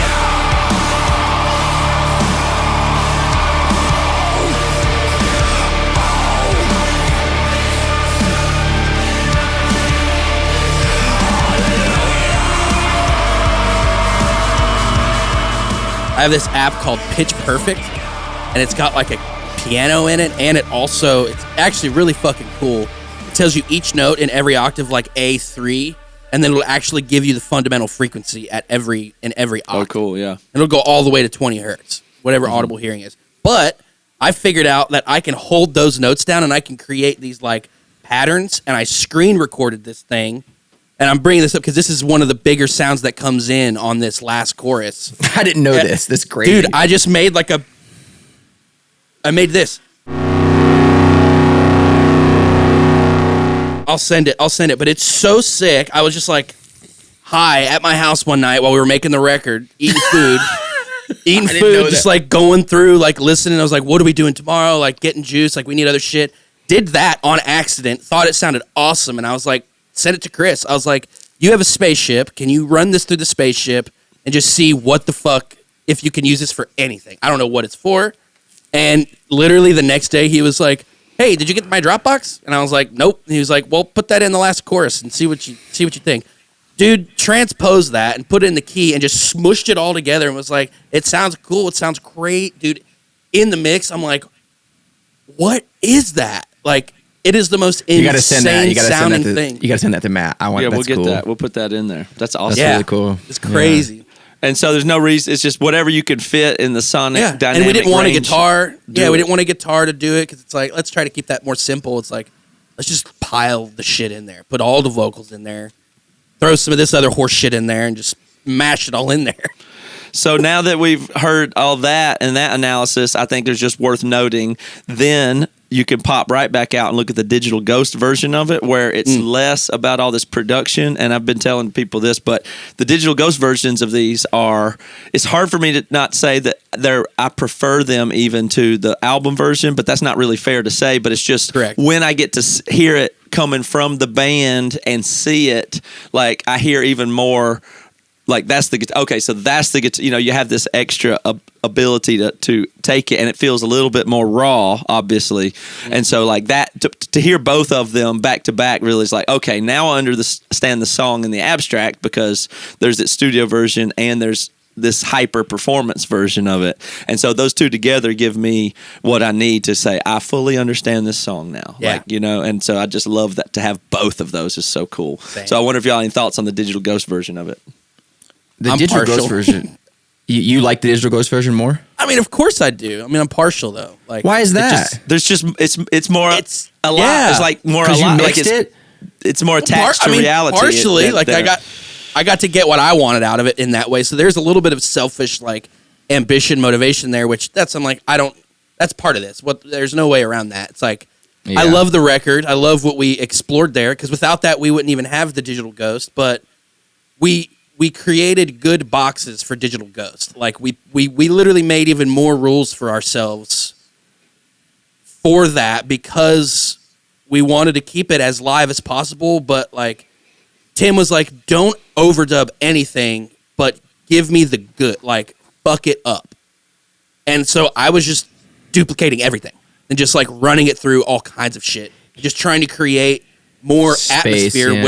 I have this app called Pitch Perfect, and it's got like a piano in it, and it's actually really fucking cool. It tells you each note in every octave, like A3, and then it'll actually give you the fundamental frequency in every octave. Oh, cool, yeah. And it'll go all the way to 20 hertz, whatever audible hearing is. But I figured out that I can hold those notes down, and I can create these like patterns, and I screen recorded this thing. And I'm bringing this up because this is one of the bigger sounds that comes in on this last chorus. I didn't know this. This is crazy. Dude, I just made I made this. I'll send it, but it's so sick. I was just like high at my house one night while we were making the record, eating food, just like going through, like listening. I was like, what are we doing tomorrow? Like getting juice, like we need other shit. Did that on accident, thought it sounded awesome, and I was like, sent it to Chris. I was like, you have a spaceship. Can you run this through the spaceship and just see what the fuck, if you can use this for anything? I don't know what it's for. And literally the next day he was like, hey, did you get my Dropbox? And I was like, nope. And he was like, well, put that in the last chorus and see what you think. Dude, transposed that and put it in the key and just smushed it all together and was like, it sounds cool. It sounds great. Dude, in the mix, I'm like, what is that? Like, it is the most insane sounding thing. You gotta send that to Matt. We'll get that. We'll put that in there. That's awesome. That's really cool. It's crazy. Yeah. And so there's no reason. It's just whatever you could fit in the sonic dynamic. And we didn't want a range. guitar. We didn't want a guitar to do it because it's like, let's try to keep that more simple. It's like, let's just pile the shit in there. Put all the vocals in there. Throw some of this other horse shit in there and just mash it all in there. So now that we've heard all that and that analysis, I think there's just worth noting. Then you can pop right back out and look at the Digital Ghost version of it, where it's less about all this production. And I've been telling people this, but the Digital Ghost versions of these it's hard for me to not say that I prefer them even to the album version, but that's not really fair to say. But it's just correct. When I get to hear it coming from the band and see it, like I hear even more Like that's the okay, so that's the guitar. You know, you have this extra ability to take it, and it feels a little bit more raw, obviously. And so, like that, to hear both of them back to back, really is like, okay, now I understand the song in the abstract because there's that studio version and there's this hyper performance version of it. And so those two together give me what I need to say, I fully understand this song now. Yeah. Like, you know, and so I just love that to have both of those is so cool. Same. So I wonder if y'all have any thoughts on the Digital Ghost version of it. The I'm Digital partial. Ghost version. You like the Digital Ghost version more? I mean, of course I do. I mean, I'm partial though. Like, Why is it that? just- There's just it's more It's- a lot. yeah. It's like more a Because you lot. Like mixed it. it's more attached to reality. Partially, like there. I got to get what I wanted out of it in that way. So there's a little bit of selfish like ambition, motivation there, which I'm like, that's part of this. There's no way around that. It's like, Yeah. I love the record. I love what we explored there because without that, we wouldn't even have the Digital Ghost. But we created good boxes for Digital Ghost. Like we literally made even more rules for ourselves for that because we wanted to keep it as live as possible. But like Tim was like, don't overdub anything, but give me the good, like fuck it up. And so I was just duplicating everything and just like running it through all kinds of shit, just trying to create more Space, atmosphere yeah.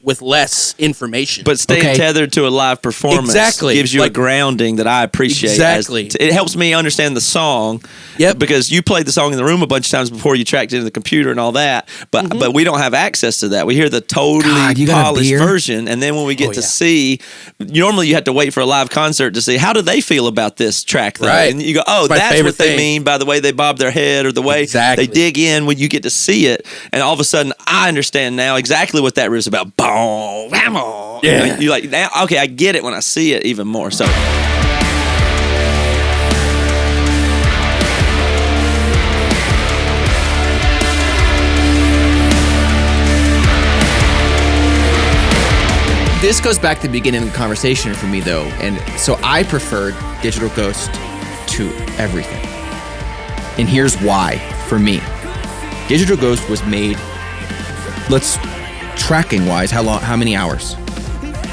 with less information. But staying Okay. tethered to a live performance Exactly. gives you Like- a grounding that I appreciate. Exactly. It helps me understand the song. Yep. Because you played the song in the room a bunch of times before you tracked it into the computer and all that. But we don't have access to that. We hear the totally God, you got a polished beer? version, and then when we get Oh, to yeah. see, normally you have to wait for a live concert to see how do they feel about this track, though. Right. And you go, oh, It's my that's favorite what they thing. mean by the way they bob their head or the way Exactly. they dig in when you get to see it, and all of a sudden I understand now exactly what that riff is about. Boom, bam, Yeah. you like now. Okay, I get it when I see it even more. So. This goes back to the beginning of the conversation for me, though, and so I preferred Digital Ghost to everything. And here's why for me. Digital Ghost was made, tracking wise, how many hours?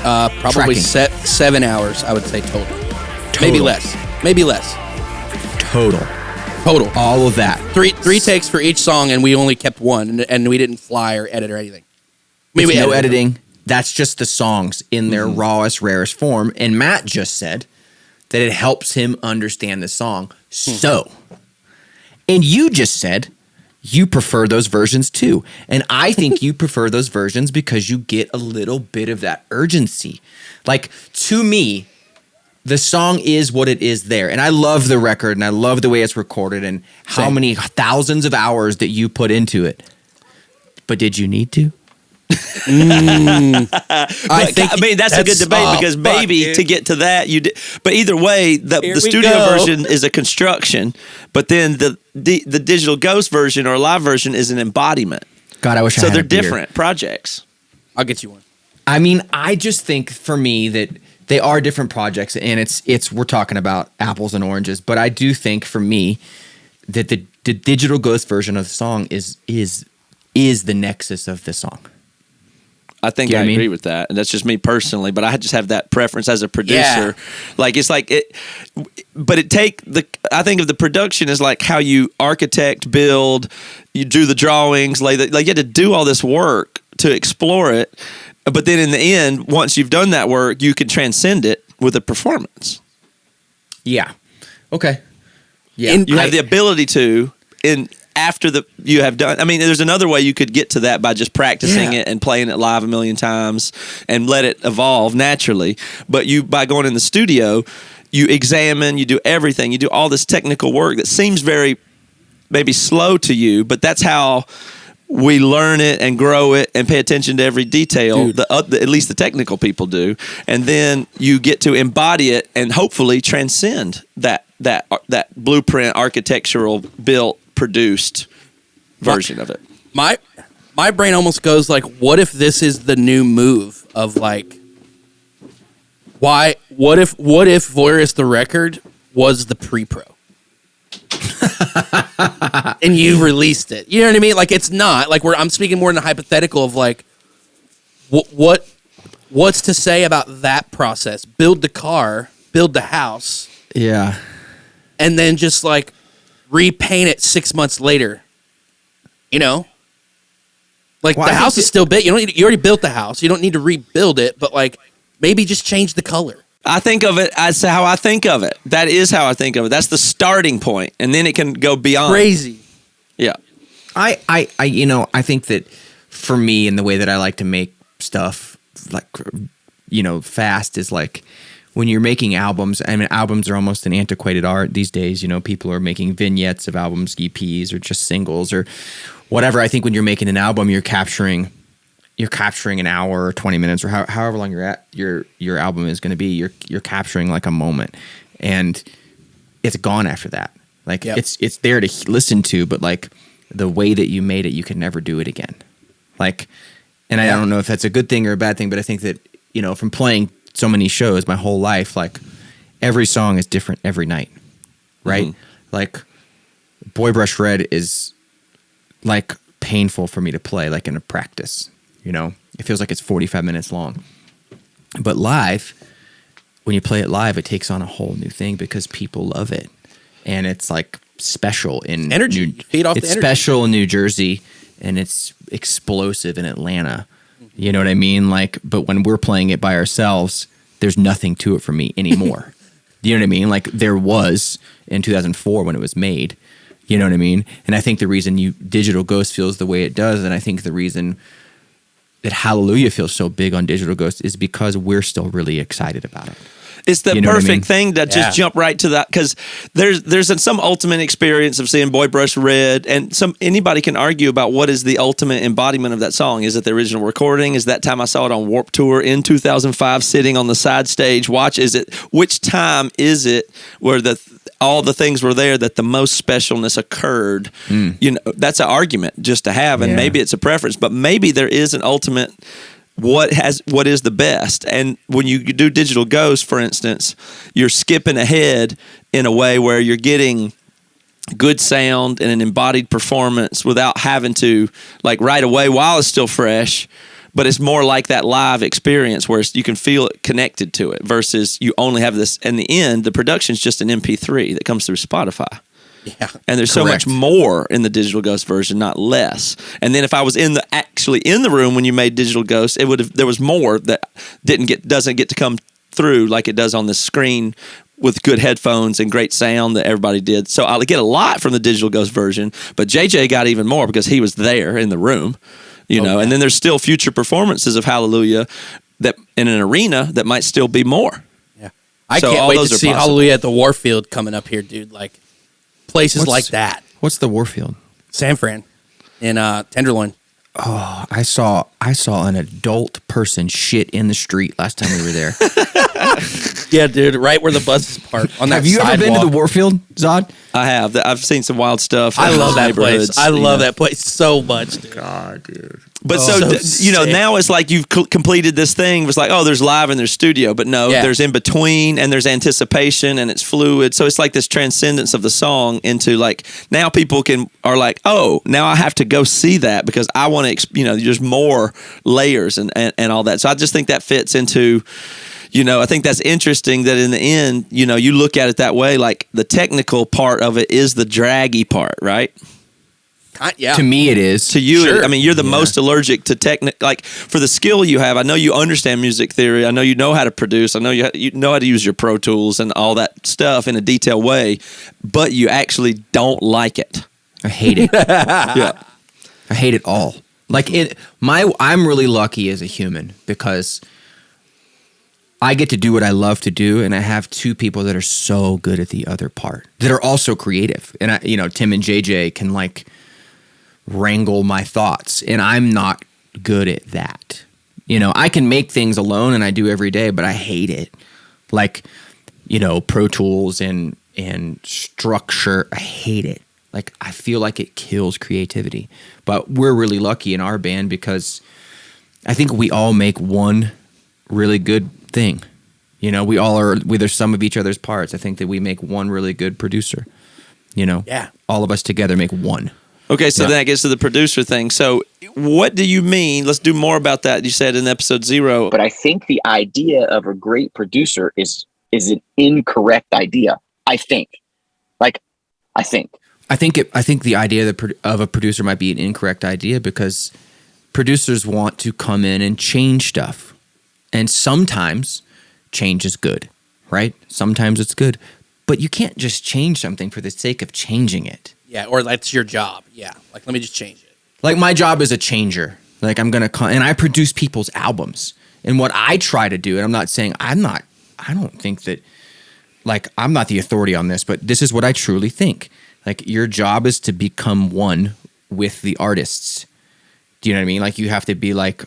Probably tracking. 7 hours, I would say total. Maybe less. Total. All of that. Three takes for each song, and we only kept one, and we didn't fly or edit or anything. Maybe no edited them. editing. That's just the songs in their rawest, rarest form. And Matt just said that it helps him understand the song. So, and you just said you prefer those versions too. And I think you prefer those versions because you get a little bit of that urgency. Like, to me, the song is what it is there. And I love the record and I love the way it's recorded and how Same. many thousands of hours that you put into it. But did you need to? I mean, that's a good debate because maybe to get to that you did. But either way, the we studio go. version is a construction, but then the Digital Ghost version or live version is an embodiment. God, I wish I So had they're a beer. different projects. I'll get you one. I mean, I just think for me that they are different projects, and it's we're talking about apples and oranges. But I do think for me that the Digital Ghost version of the song is the nexus of the song. I think You know I what I agree mean? with that, and that's just me personally. But I just have that preference as a producer. Yeah. Like it's like it, but I think of the production as like how you architect, build, you do the drawings, like you had to do all this work to explore it. But then in the end, once you've done that work, you can transcend it with a performance. Yeah. Okay. Yeah. And You have the ability to after you have done. I mean, there's another way you could get to that by just practicing Yeah. it and playing it live a million times and let it evolve naturally. But by going in the studio, you examine, you do everything, you do all this technical work that seems very maybe slow to you, but that's how we learn it and grow it and pay attention to every detail. At least the technical people do, and then you get to embody it and hopefully transcend that blueprint, architectural, built, produced version of it. My brain almost goes like, what if this is the new move of like, what if Voyeurist the record was the pre-pro? And you released it. You know what I mean? Like, it's not like I'm speaking more in the hypothetical of like, what what's to say about that process? Build the car, build the house, Yeah. and then just like repaint it 6 months later. You know, like Well, the I house think is still big. You already built the house. You don't need to rebuild it, but like maybe just change the color. I think of it as how I think of it. That is how I think of it. That's the starting point, and then it can go beyond. Crazy. Yeah. I think that for me and the way that I like to make stuff like, fast is like when you're making albums. I mean, albums are almost an antiquated art these days. People are making vignettes of albums, EPs, or just singles or whatever. I think when you're making an album, you're capturing an hour or 20 minutes or however long your album is going to be. You're capturing like a moment, and it's gone after that. Like it's there to listen to, but like the way that you made it, you can never do it again. Like, and I don't know if that's a good thing or a bad thing, but I think that, from playing so many shows my whole life, like every song is different every night. Right. Mm-hmm. Like Boy Brush Red is like painful for me to play, like in a practice, it feels like it's 45 minutes long, but live, when you play it live, it takes on a whole new thing because people love it. And it's like special in energy. Feed off the energy. Special in New Jersey, and it's explosive in Atlanta. You know what I mean? Like, but when we're playing it by ourselves, there's nothing to it for me anymore. You know what I mean? Like there was in 2004 when it was made. You know what I mean? And I think the reason Digital Ghost feels the way it does, and I think the reason that Hallelujah feels so big on Digital Ghost is because we're still really excited about it. It's the perfect thing to just jump right to that, because there's some ultimate experience of seeing Boy Brush Red, and anybody can argue about what is the ultimate embodiment of that song. Is it the original recording? Is that time I saw it on Warped Tour in 2005, sitting on the side stage watch? Which time is it where all the things were there that the most specialness occurred? That's an argument just to have, and maybe it's a preference, but maybe there is an ultimate. What is the best? And when you do Digital Ghost, for instance, you're skipping ahead in a way where you're getting good sound and an embodied performance without having to, like, right away while it's still fresh, but it's more like that live experience where you can feel it connected to it versus you only have this. In the end, the production's just an MP3 that comes through Spotify. Yeah, and there's so much more in the Digital Ghost version, not less. And then if I was actually in the room when you made Digital Ghost, there was more that doesn't get to come through like it does on the screen with good headphones and great sound that everybody did. So I get a lot from the Digital Ghost version, but JJ got even more because he was there in the room, And then there's still future performances of Hallelujah that in an arena that might still be more. Yeah, I can't wait to see Hallelujah at the Warfield coming up here, dude. Like. Places like that. What's the Warfield? San Fran in Tenderloin. Oh, I saw an adult person shit in the street last time we were there. Yeah, dude, right where the bus is parked on that Have you sidewalk. ever been to the Warfield, Zod? I have. I've seen some wild stuff. I love that place. I love that place so much, dude. God, dude. But now it's like you've completed this thing. It was like, oh, there's live and there's studio. But no, there's in between and there's anticipation and it's fluid. So it's like this transcendence of the song into like, now people are like, oh, now I have to go see that because I want to, there's more layers and all that. So I just think that fits into, I think that's interesting that in the end, you look at it that way, like the technical part of it is the draggy part, right? Yeah. To me, it is. To you, sure. I mean, you're the most allergic to like for the skill you have. I know you understand music theory. I know you know how to produce. I know you know how to use your Pro Tools and all that stuff in a detailed way, but you actually don't like it. I hate it. Yeah, I hate it all. Like I'm really lucky as a human because I get to do what I love to do, and I have two people that are so good at the other part that are also creative. And Tim and JJ can like wrangle my thoughts, and I'm not good at that. I can make things alone, and I do every day, but I hate it. Like, Pro Tools and structure, I hate it. Like, I feel like it kills creativity. But we're really lucky in our band because I think we all make one really good thing. We all are the sum of each other's parts. I think that we make one really good producer. Yeah. All of us together make one. Okay, so Yeah. then that gets to the producer thing. So what do you mean? Let's do more about that. You said in episode 0. But I think the idea of a great producer is an incorrect idea. I think. I think the idea of a producer might be an incorrect idea because producers want to come in and change stuff. And sometimes change is good, right? Sometimes it's good. But you can't just change something for the sake of changing it. Yeah, or that's your job. Yeah, like let me just change it. Like my job is a changer. Like I'm going to and I produce people's albums. And what I try to do, and I'm not saying I don't think that, like, I'm not the authority on this, but this is what I truly think. Like, your job is to become one with the artists. Do you know what I mean? Like, you have to be like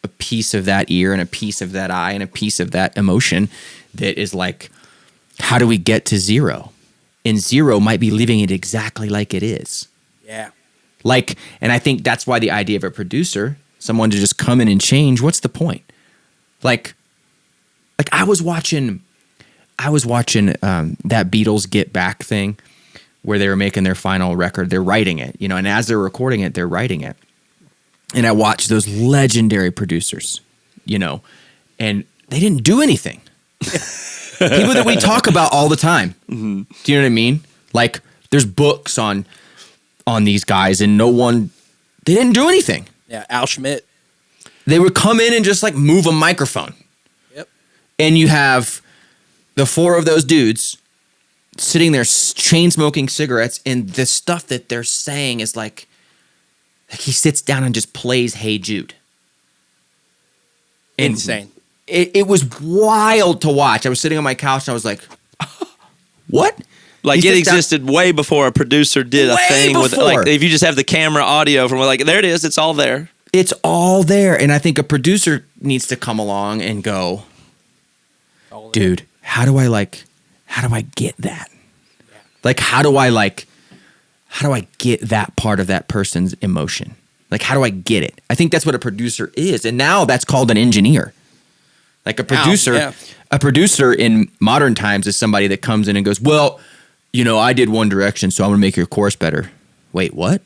a piece of that ear and a piece of that eye and a piece of that emotion that is like, how do we get to 0? And 0 might be leaving it exactly like it is. Yeah. Like, and I think that's why the idea of a producer, someone to just come in and change, what's the point? Like I was watching that Beatles Get Back thing where they were making their final record. They're writing it, you know, and as they're recording it, they're writing it. And I watched those legendary producers, you know, and they didn't do anything. People that we talk about all the time. Mm-hmm. Do you know what I mean? Like, there's books on these guys, and they didn't do anything. Yeah, Al Schmidt. They would come in and just like move a microphone. Yep. And you have the 4 of those dudes sitting there chain smoking cigarettes, and the stuff that they're saying is like he sits down and just plays Hey Jude. Insane. It was wild to watch. I was sitting on my couch and I was like, what? Like, it existed way before a producer did a thing with, like, if you just have the camera audio from, like, there it is, it's all there. It's all there. And I think a producer needs to come along and go, dude, how do I get that? Yeah. Like, how do I get that part of that person's emotion? Like, how do I get it? I think that's what a producer is. And now that's called an engineer. Like a producer in modern times is somebody that comes in and goes, well, you know, I did One Direction, so I'm going to make your chorus better. Wait, what?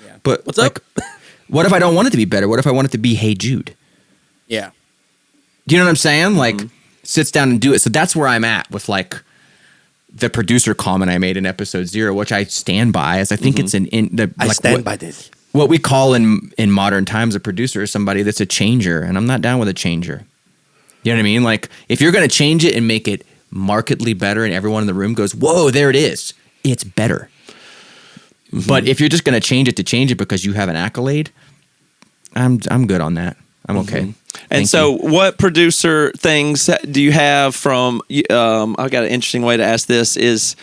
Yeah. But what's up? What if I don't want it to be better? What if I want it to be Hey Jude? Yeah. Do you know what I'm saying? Like, sits down and do it. So that's where I'm at with like the producer comment I made in episode 0, which I stand by, as I think it's I stand by this. What we call in modern times a producer is somebody that's a changer, and I'm not down with a changer. You know what I mean? Like, if you're going to change it and make it markedly better and everyone in the room goes, whoa, there it is, it's better. Mm-hmm. But if you're just going to change it because you have an accolade, I'm good on that. I'm okay. And so what producer things do you have from, I've got an interesting way to ask this, is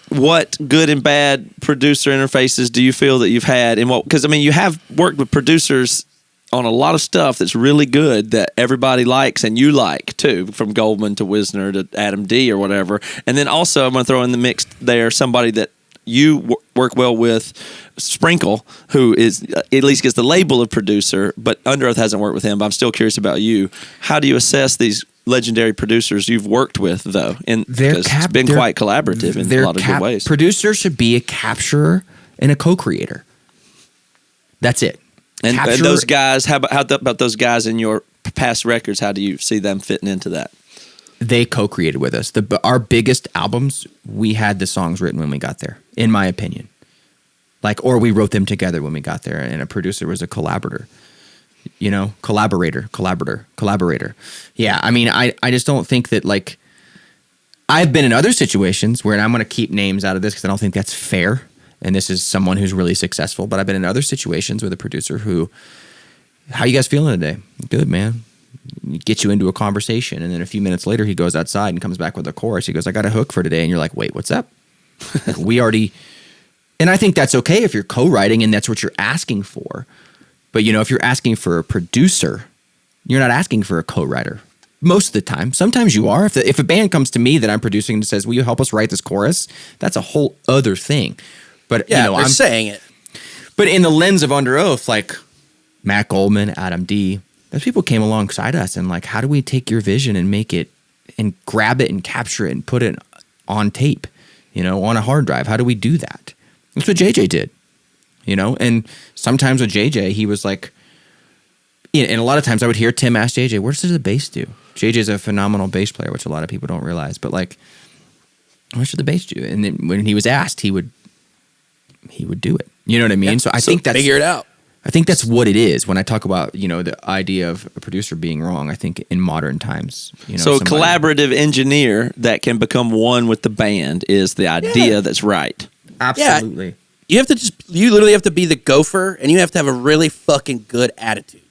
what good and bad producer interfaces do you feel that you've had? And because, I mean, you have worked with producers on a lot of stuff that's really good that everybody likes and you like too, from Goldman to Wisner to Adam D or whatever. And then also I'm going to throw in the mix there somebody that you work well with, Sprinkle, who is at least gets the label of producer, but Underoath hasn't worked with him. But I'm still curious about you. How do you assess these legendary producers you've worked with, though? Because it's been quite collaborative in a lot of good ways. Producers should be a capturer and a co-creator. That's it. And those guys, how about those guys in your past records? How do you see them fitting into that? They co-created with us. Our biggest albums, we had the songs written when we got there, in my opinion. Or we wrote them together when we got there, and a producer was a collaborator. You know, collaborator. Yeah, I mean, I just don't think that, like, I've been in other situations where, and I'm going to keep names out of this because I don't think that's fair, and this is someone who's really successful, but I've been in other situations with a producer who, how you guys feeling today? Good, man. Get you into a conversation, and then a few minutes later he goes outside and comes back with a chorus. He goes, I got a hook for today, and you're like, wait, what's up? We already, and I think that's okay if you're co-writing and that's what you're asking for. But, you know, if you're asking for a producer, you're not asking for a co-writer most of the time. Sometimes you are. If a band comes to me that I'm producing and says, will you help us write this chorus? That's a whole other thing. But, yeah, you know, I'm saying it. But in the lens of Underoath, like Matt Goldman, Adam D., those people came alongside us and, like, how do we take your vision and make it and grab it and capture it and put it on tape, you know, on a hard drive? How do we do that? That's what JJ did. you know? And sometimes with JJ, he was like, and a lot of times I would hear Tim ask JJ, "What does the bass do?" JJ's a phenomenal bass player, which a lot of people don't realize, but like, what should the bass do? And then when he was asked, he would do it. You know what I mean? So I think that's figure it out. I think that's what it is when I talk about, you know, the idea of a producer being wrong. I think in modern times, you know, so a collaborative engineer that can become one with the band is the idea that's right. Absolutely. You literally have to be the gopher, and you have to have a really fucking good attitude.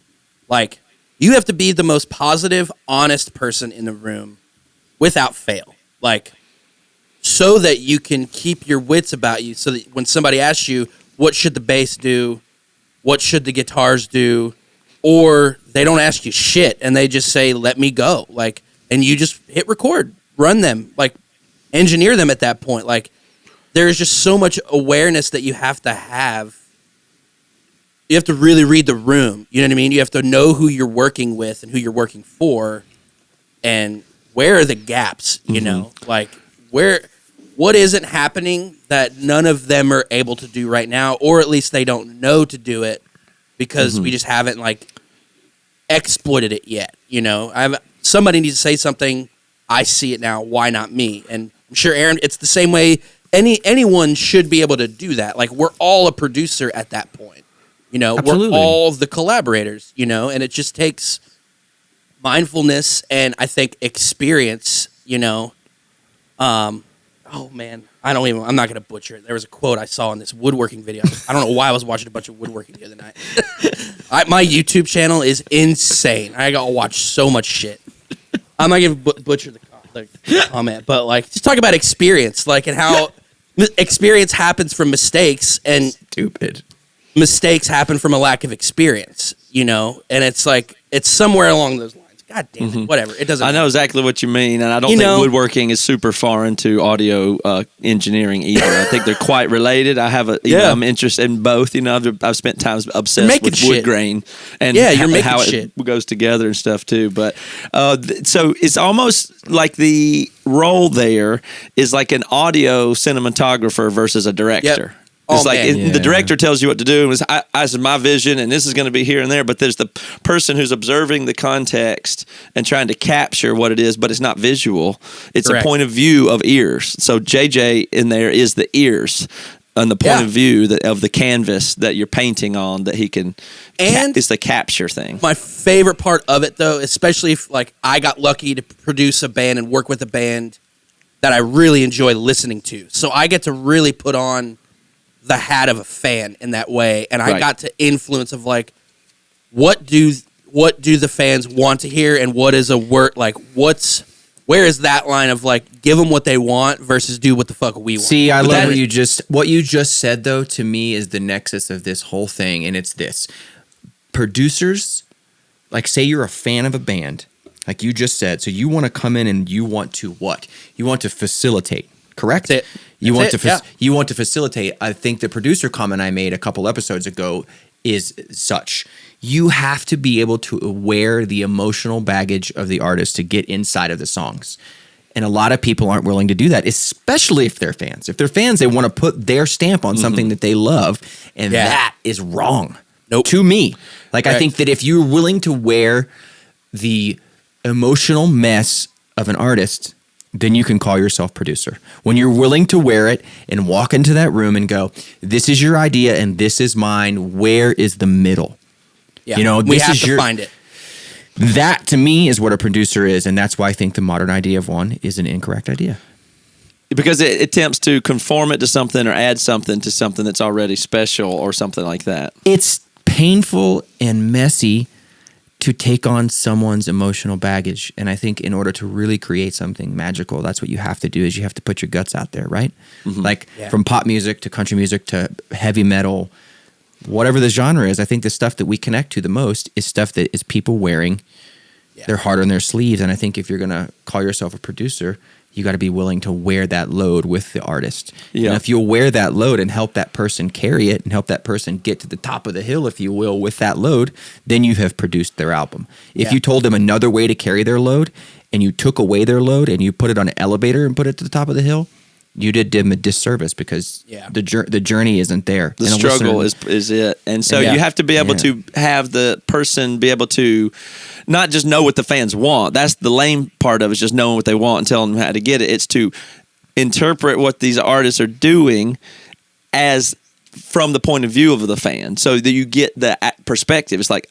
Like, you have to be the most positive, honest person in the room without fail. Like, so that you can keep your wits about you, so that when somebody asks you, what should the bass do? What should the guitars do? Or they don't ask you shit, and they just say, let me go. Like, and you just hit record, run them, like, engineer them at that point. Like, there's just so much awareness that you have to have. You have to really read the room. You know what I mean? You have to know who you're working with and who you're working for, and where are the gaps, you know? Like, what isn't happening that none of them are able to do right now, or at least they don't know to do it because we just haven't, like, exploited it yet, you know? Somebody needs to say something. I see it now. Why not me? And I'm sure, Aaron, it's the same way anyone should be able to do that. Like, we're all a producer at that point. You know, Absolutely. We're all the collaborators, you know, and it just takes mindfulness and I think experience, you know. Oh man, I'm not going to butcher it. There was a quote I saw in this woodworking video. I don't know why I was watching a bunch of woodworking the other night. My YouTube channel is insane. I got to watch so much shit. I'm not going to butcher the comment, but like, just talk about experience, like, and how experience happens from mistakes, and Stupid. Mistakes happen from a lack of experience, you know? And it's like, it's somewhere along those lines. God damn it, whatever. It doesn't matter. I know exactly what you mean, and I don't think woodworking is super far into audio engineering either. I think they're quite related. I'm interested in both. You know, I've spent times obsessed with wood grain and how it goes together and stuff too. But so it's almost like the role there is like an audio cinematographer versus a director. Yep. It's the director tells you what to do, and I is my vision, and this is going to be here and there. But there's the person who's observing the context and trying to capture what it is, but it's not visual. It's a point of view of ears. So JJ in there is the ears and the point of view of the canvas that you're painting on that he can. And it's the capture thing. My favorite part of it, though, especially if like I got lucky to produce a band and work with a band that I really enjoy listening to, so I get to really put on the hat of a fan in that way, and I got to influence of like, what do the fans want to hear, and what is a word like? Where is that line of like, give them what they want versus do what the fuck we want? See, I love what you just said though. To me, is the nexus of this whole thing, and it's this: producers, like, say you're a fan of a band, like you just said, so you want to come in and you want to what? You want to facilitate. Correct? You want to facilitate. I think the producer comment I made a couple episodes ago is such. You have to be able to wear the emotional baggage of the artist to get inside of the songs. And a lot of people aren't willing to do that, especially if they're fans. If they're fans, they want to put their stamp on something that they love, and that is wrong. To me. Like, I think that if you're willing to wear the emotional mess of an artist, then you can call yourself producer. When you're willing to wear it and walk into that room and go, this is your idea and this is mine, where is the middle? Yeah, you know, we have to find it. That, to me, is what a producer is, and that's why I think the modern idea of one is an incorrect idea. Because it attempts to conform it to something or add something to something that's already special or something like that. It's painful and messy to take on someone's emotional baggage. And I think in order to really create something magical, that's what you have to do, is you have to put your guts out there, right? Like, from pop music to country music to heavy metal, whatever the genre is, I think the stuff that we connect to the most is stuff that is people wearing their heart on their sleeves. And I think if you're going to call yourself a producer, you got to be willing to wear that load with the artist. And if you'll wear that load and help that person carry it and help that person get to the top of the hill, if you will, with that load, then you have produced their album. If you told them another way to carry their load and you took away their load and you put it on an elevator and put it to the top of the hill, you did them a disservice because the journey isn't there. The struggle is it. And so you have to be able to have the person be able to not just know what the fans want. That's the lame part of it, is just knowing what they want and telling them how to get it. It's to interpret what these artists are doing as from the point of view of the fan, so that you get the perspective. It's like,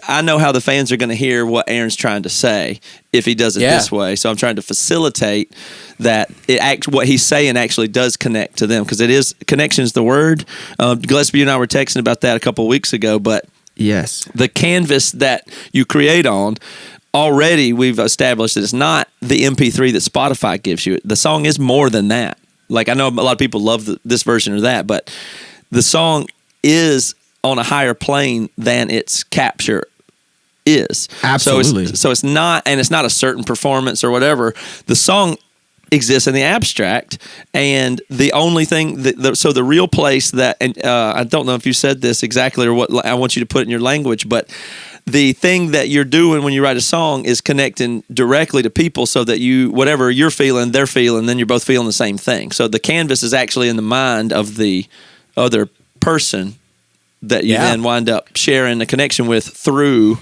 I know how the fans are going to hear what Aaron's trying to say if he does it this way. So I'm trying to facilitate that what he's saying actually does connect to them, because it is, connection is the word. Gillespie and I were texting about that a couple of weeks ago, but yes, the canvas that you create on, already we've established that it's not the MP3 that Spotify gives you. The song is more than that. Like, I know a lot of people love this version or that, but the song is on a higher plane than its capture is. Absolutely. So it's not, and it's not a certain performance or whatever. The song exists in the abstract, and the only thing so the real place that, and I don't know if you said this exactly or what I want you to put in your language, but the thing that you're doing when you write a song is connecting directly to people, so that whatever you're feeling, they're feeling, then you're both feeling the same thing. So the canvas is actually in the mind of the other person that you then wind up sharing a connection with through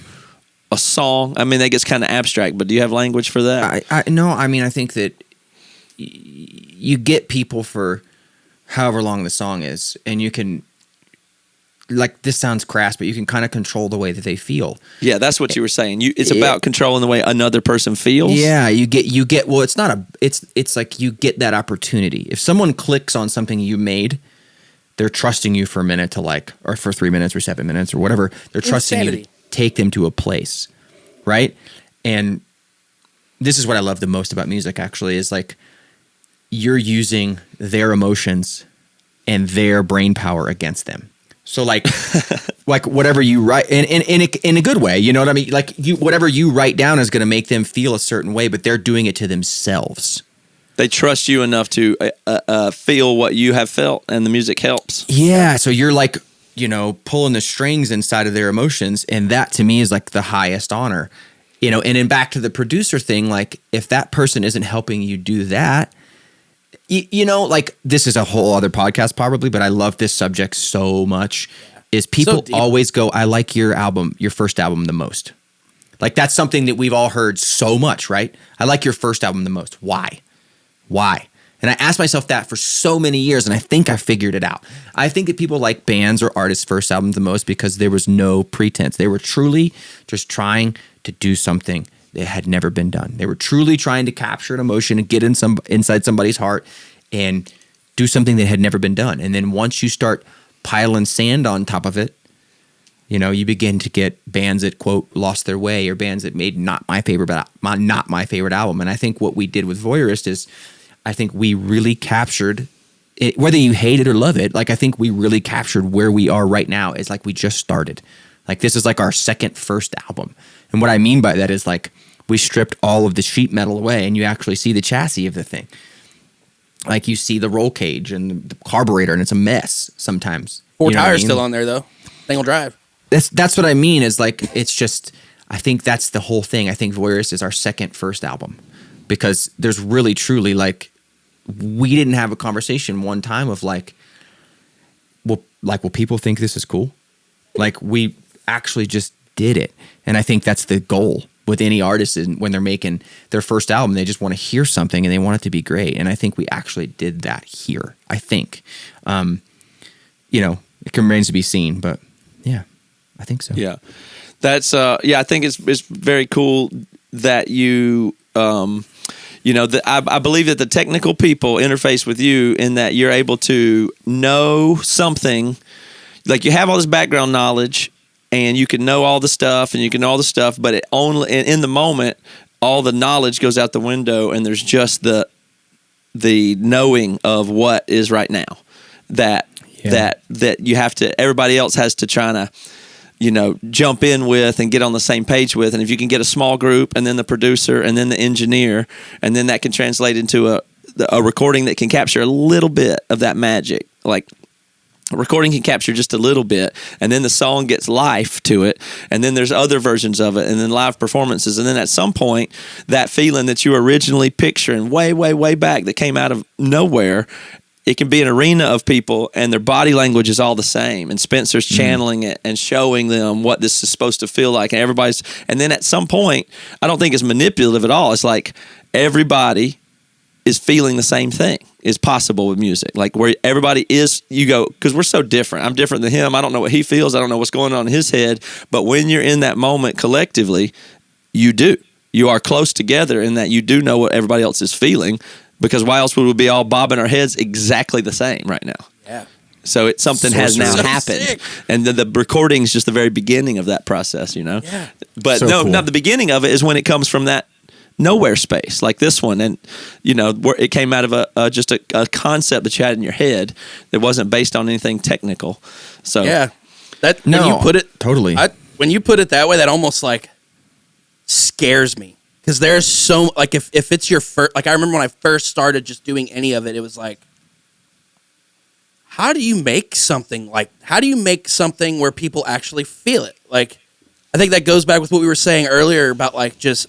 a song. I mean, that gets kind of abstract, but do you have language for that? No, I mean, I think that you get people for however long the song is, and you can, like, this sounds crass, but you can kind of control the way that they feel. Yeah, that's what you were saying. It's about controlling the way another person feels. Yeah, you get. Well, it's like you get that opportunity. If someone clicks on something you made, they're trusting you for a minute or for 3 minutes or 7 minutes or whatever. They're trusting you to take them to a place, right? And this is what I love the most about music, actually, is like, you're using their emotions and their brain power against them. So like whatever you write in a good way, you know what I mean? Like, whatever you write down is going to make them feel a certain way, but they're doing it to themselves. They trust you enough to feel what you have felt, and the music helps. Yeah. So you're like, pulling the strings inside of their emotions. And that to me is like the highest honor, and then back to the producer thing. Like, if that person isn't helping you do that, like, this is a whole other podcast probably, but I love this subject so much, is people always go, I like your first album the most. Like, that's something that we've all heard so much, right? I like your first album the most. Why? And I asked myself that for so many years, and I think I figured it out. I think that people like bands or artists' first albums the most because there was no pretense. They were truly just trying to do something that had never been done. They were truly trying to capture an emotion and get inside somebody's heart and do something that had never been done. And then once you start piling sand on top of it, you begin to get bands that, quote, lost their way, or bands that made not my favorite album. And I think what we did with Voyeurist is, I think we really captured it, whether you hate it or love it. Like, I think we really captured where we are right now. Is like, we just started. Like, this is like our first album. And what I mean by that is, like, we stripped all of the sheet metal away, and you actually see the chassis of the thing. Like, you see the roll cage and the carburetor, and it's a mess sometimes. 4 tires still on there, though. Thing will drive. That's what I mean, is like, it's just, I think that's the whole thing. I think Voyeurist is our first album, because there's really, truly, like, we didn't have a conversation one time of like, will people think this is cool? Like, we actually just did it. And I think that's the goal with any artist, when they're making their first album. They just want to hear something and they want it to be great. And I think we actually did that here. I think, it remains to be seen, but yeah, I think so. Yeah, that's I think it's very cool that you I believe that the technical people interface with you, in that you're able to know something, like, you have all this background knowledge, and you can know all the stuff, and you can know all the stuff, but it only in the moment, all the knowledge goes out the window, and there's just the knowing of what is right now. That you have to. Everybody else has to try to, jump in with and get on the same page with. And if you can get a small group, and then the producer, and then the engineer, and then that can translate into a recording that can capture a little bit of that magic. Like, A recording can capture just a little bit, and then the song gets life to it, and then there's other versions of it, and then live performances, and then at some point, that feeling that you were originally picturing way, way, way back that came out of nowhere, it can be an arena of people, and their body language is all the same, and Spencer's channeling it and showing them what this is supposed to feel like, and then at some point, I don't think it's manipulative at all. It's like everybody is feeling the same thing is possible with music. Like where everybody is, you go, because we're so different. I'm different than him. I don't know what he feels. I don't know what's going on in his head. But when you're in that moment collectively, you do. You are close together in that you do know what everybody else is feeling, because why else would we be all bobbing our heads exactly the same right now? Yeah. So something has now happened. Sick. And the recording is just the very beginning of that process, you know? Yeah. But So no, cool. not the beginning of it is when it comes from that nowhere space like this one, and you know where it came out of just a concept that you had in your head that wasn't based on anything technical. So Yeah. That when No, you put it totally. when you put it that way, that almost like scares me. Because there's so like if it's your first, like I remember when I first started just doing any of it, it was like, how do you make something where people actually feel it? Like, I think that goes back with what we were saying earlier about like just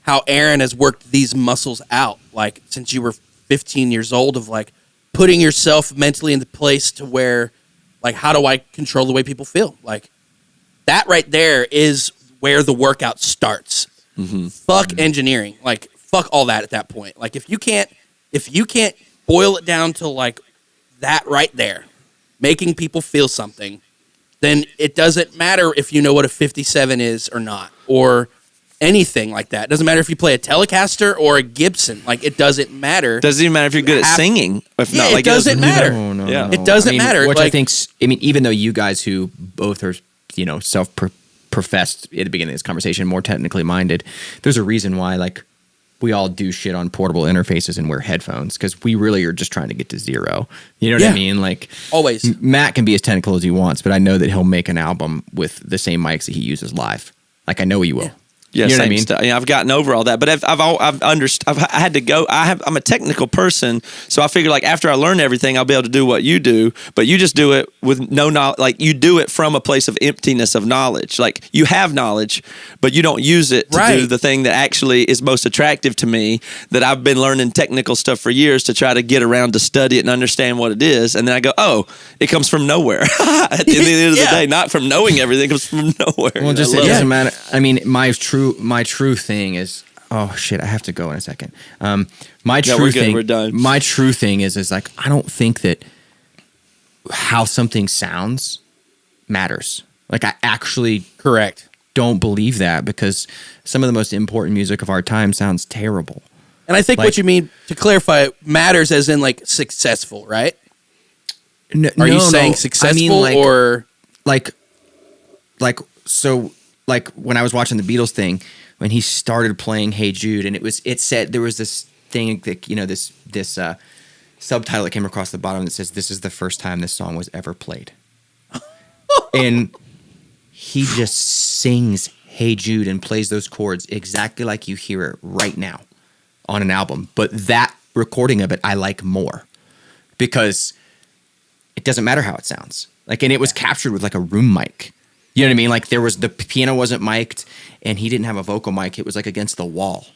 how Aaron has worked these muscles out, like since you were 15 years old, of like putting yourself mentally into place to where, like, how do I control the way people feel? Like that right there is where the workout starts. Fuck engineering, like fuck all that at that point. Like if you can't boil it down to like that right there, making people feel something, then it doesn't matter if you know what a 57 is or not, or anything like that. It doesn't matter if you play a Telecaster or a Gibson. Like it doesn't matter. doesn't even matter if you're good at singing. If Yeah, not, it like doesn't matter. No, Yeah. It doesn't matter. Which Like- I think, even though you guys who both are, self-professed at the beginning of this conversation, more technically minded, there's a reason why, like, we all do shit on portable interfaces and wear headphones, because we really are just trying to get to zero. You know what I Yeah. mean? Like, Always. Matt can be as technical as he wants, but I know that he'll make an album with the same mics that he uses live. Like, I know he will. Yeah. Yeah, You know what I same mean? stuff. Yeah, I've gotten over all that, but I had to go. I'm a technical person, so I figure like after I learn everything, I'll be able to do what you do. But you just do it with no knowledge. Like you do it from a place of emptiness of knowledge. Like you have knowledge, but you don't use it to do Right. the thing that actually is most attractive to me. That I've been learning technical stuff for years to try to get around to study it and understand what it is, and then I go, oh, it comes from nowhere. At the end of the Yeah. day, not from knowing everything, it comes from nowhere. Well, just I it love doesn't matter. I mean, my true thing is, oh shit, I have to go in a second. My No, true we're good. thing, We're done. My true thing is like, I don't think that how something sounds matters. Like, I actually Correct. don't believe that, because some of the most important music of our time sounds terrible. And I think Like- what you mean, to clarify, matters as in like successful, right? Are you saying successful or like so like when I was watching the Beatles thing, when he started playing Hey Jude, and it said there was this thing that, this subtitle that came across the bottom that says, "This is the first time this song was ever played." And he just sings Hey Jude and plays those chords exactly like you hear it right now on an album. But that recording of it I like more, because it doesn't matter how it sounds. Like, and it was captured with like a room mic. You know what I mean? Like, the piano wasn't mic'd, and he didn't have a vocal mic. It was like against the wall.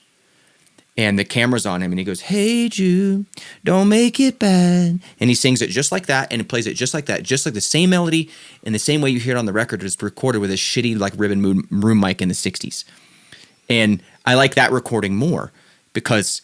And the camera's on him, and he goes, "Hey Jude, don't make it bad." And he sings it just like that, and he plays it just like that, just like the same melody, in the same way you hear it on the record. It's recorded with a shitty like ribbon room mic in the 60s. And I like that recording more, because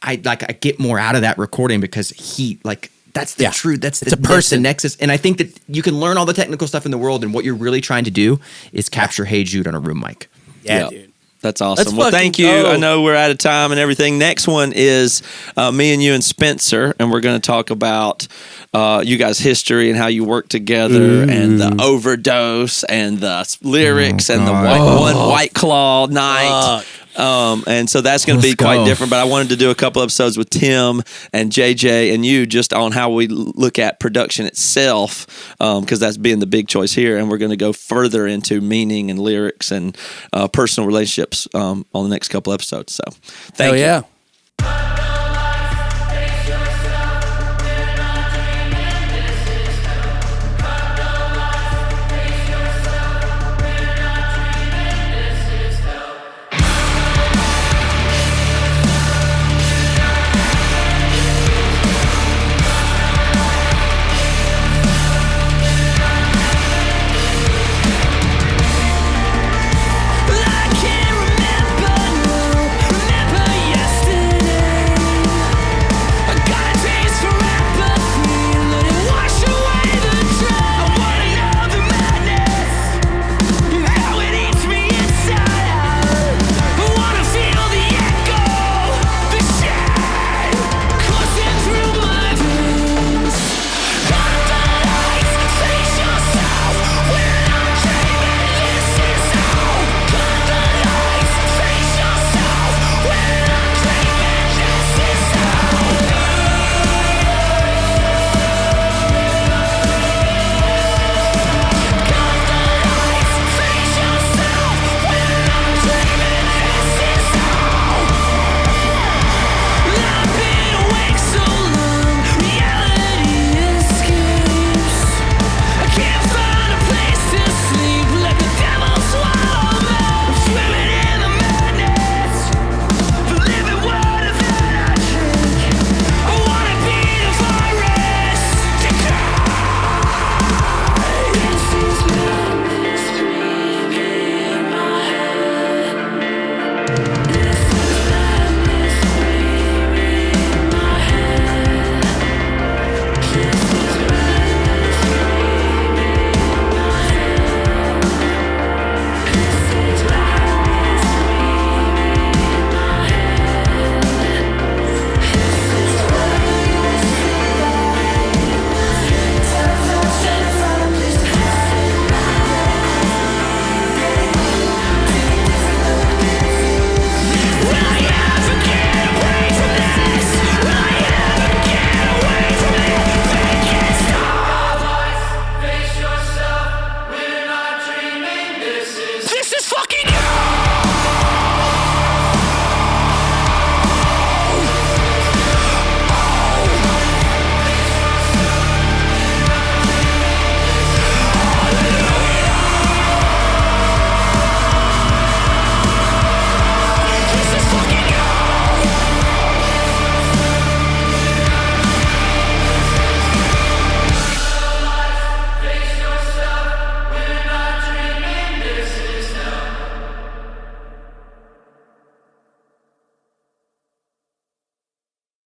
I get more out of that recording, because he like, that's the truth. That's It's a person. That's the nexus. And I think that you can learn all the technical stuff in the world, and what you're really trying to do is capture Hey Jude on a room mic. yeah, dude. That's awesome. Let's Well, fucking thank you. go. I know we're out of time and everything. Next one is me and you and Spencer, and we're going to talk about you guys' history and how you work together, and the overdose, and the lyrics, and the one White Claw night. And so that's going to be Let's quite go. different. But I wanted to do a couple episodes with Tim and JJ and you, just on how we look at production itself, because that's being the big choice here. And we're going to go further into meaning and lyrics and personal relationships on the next couple episodes. So thank Hell you. yeah.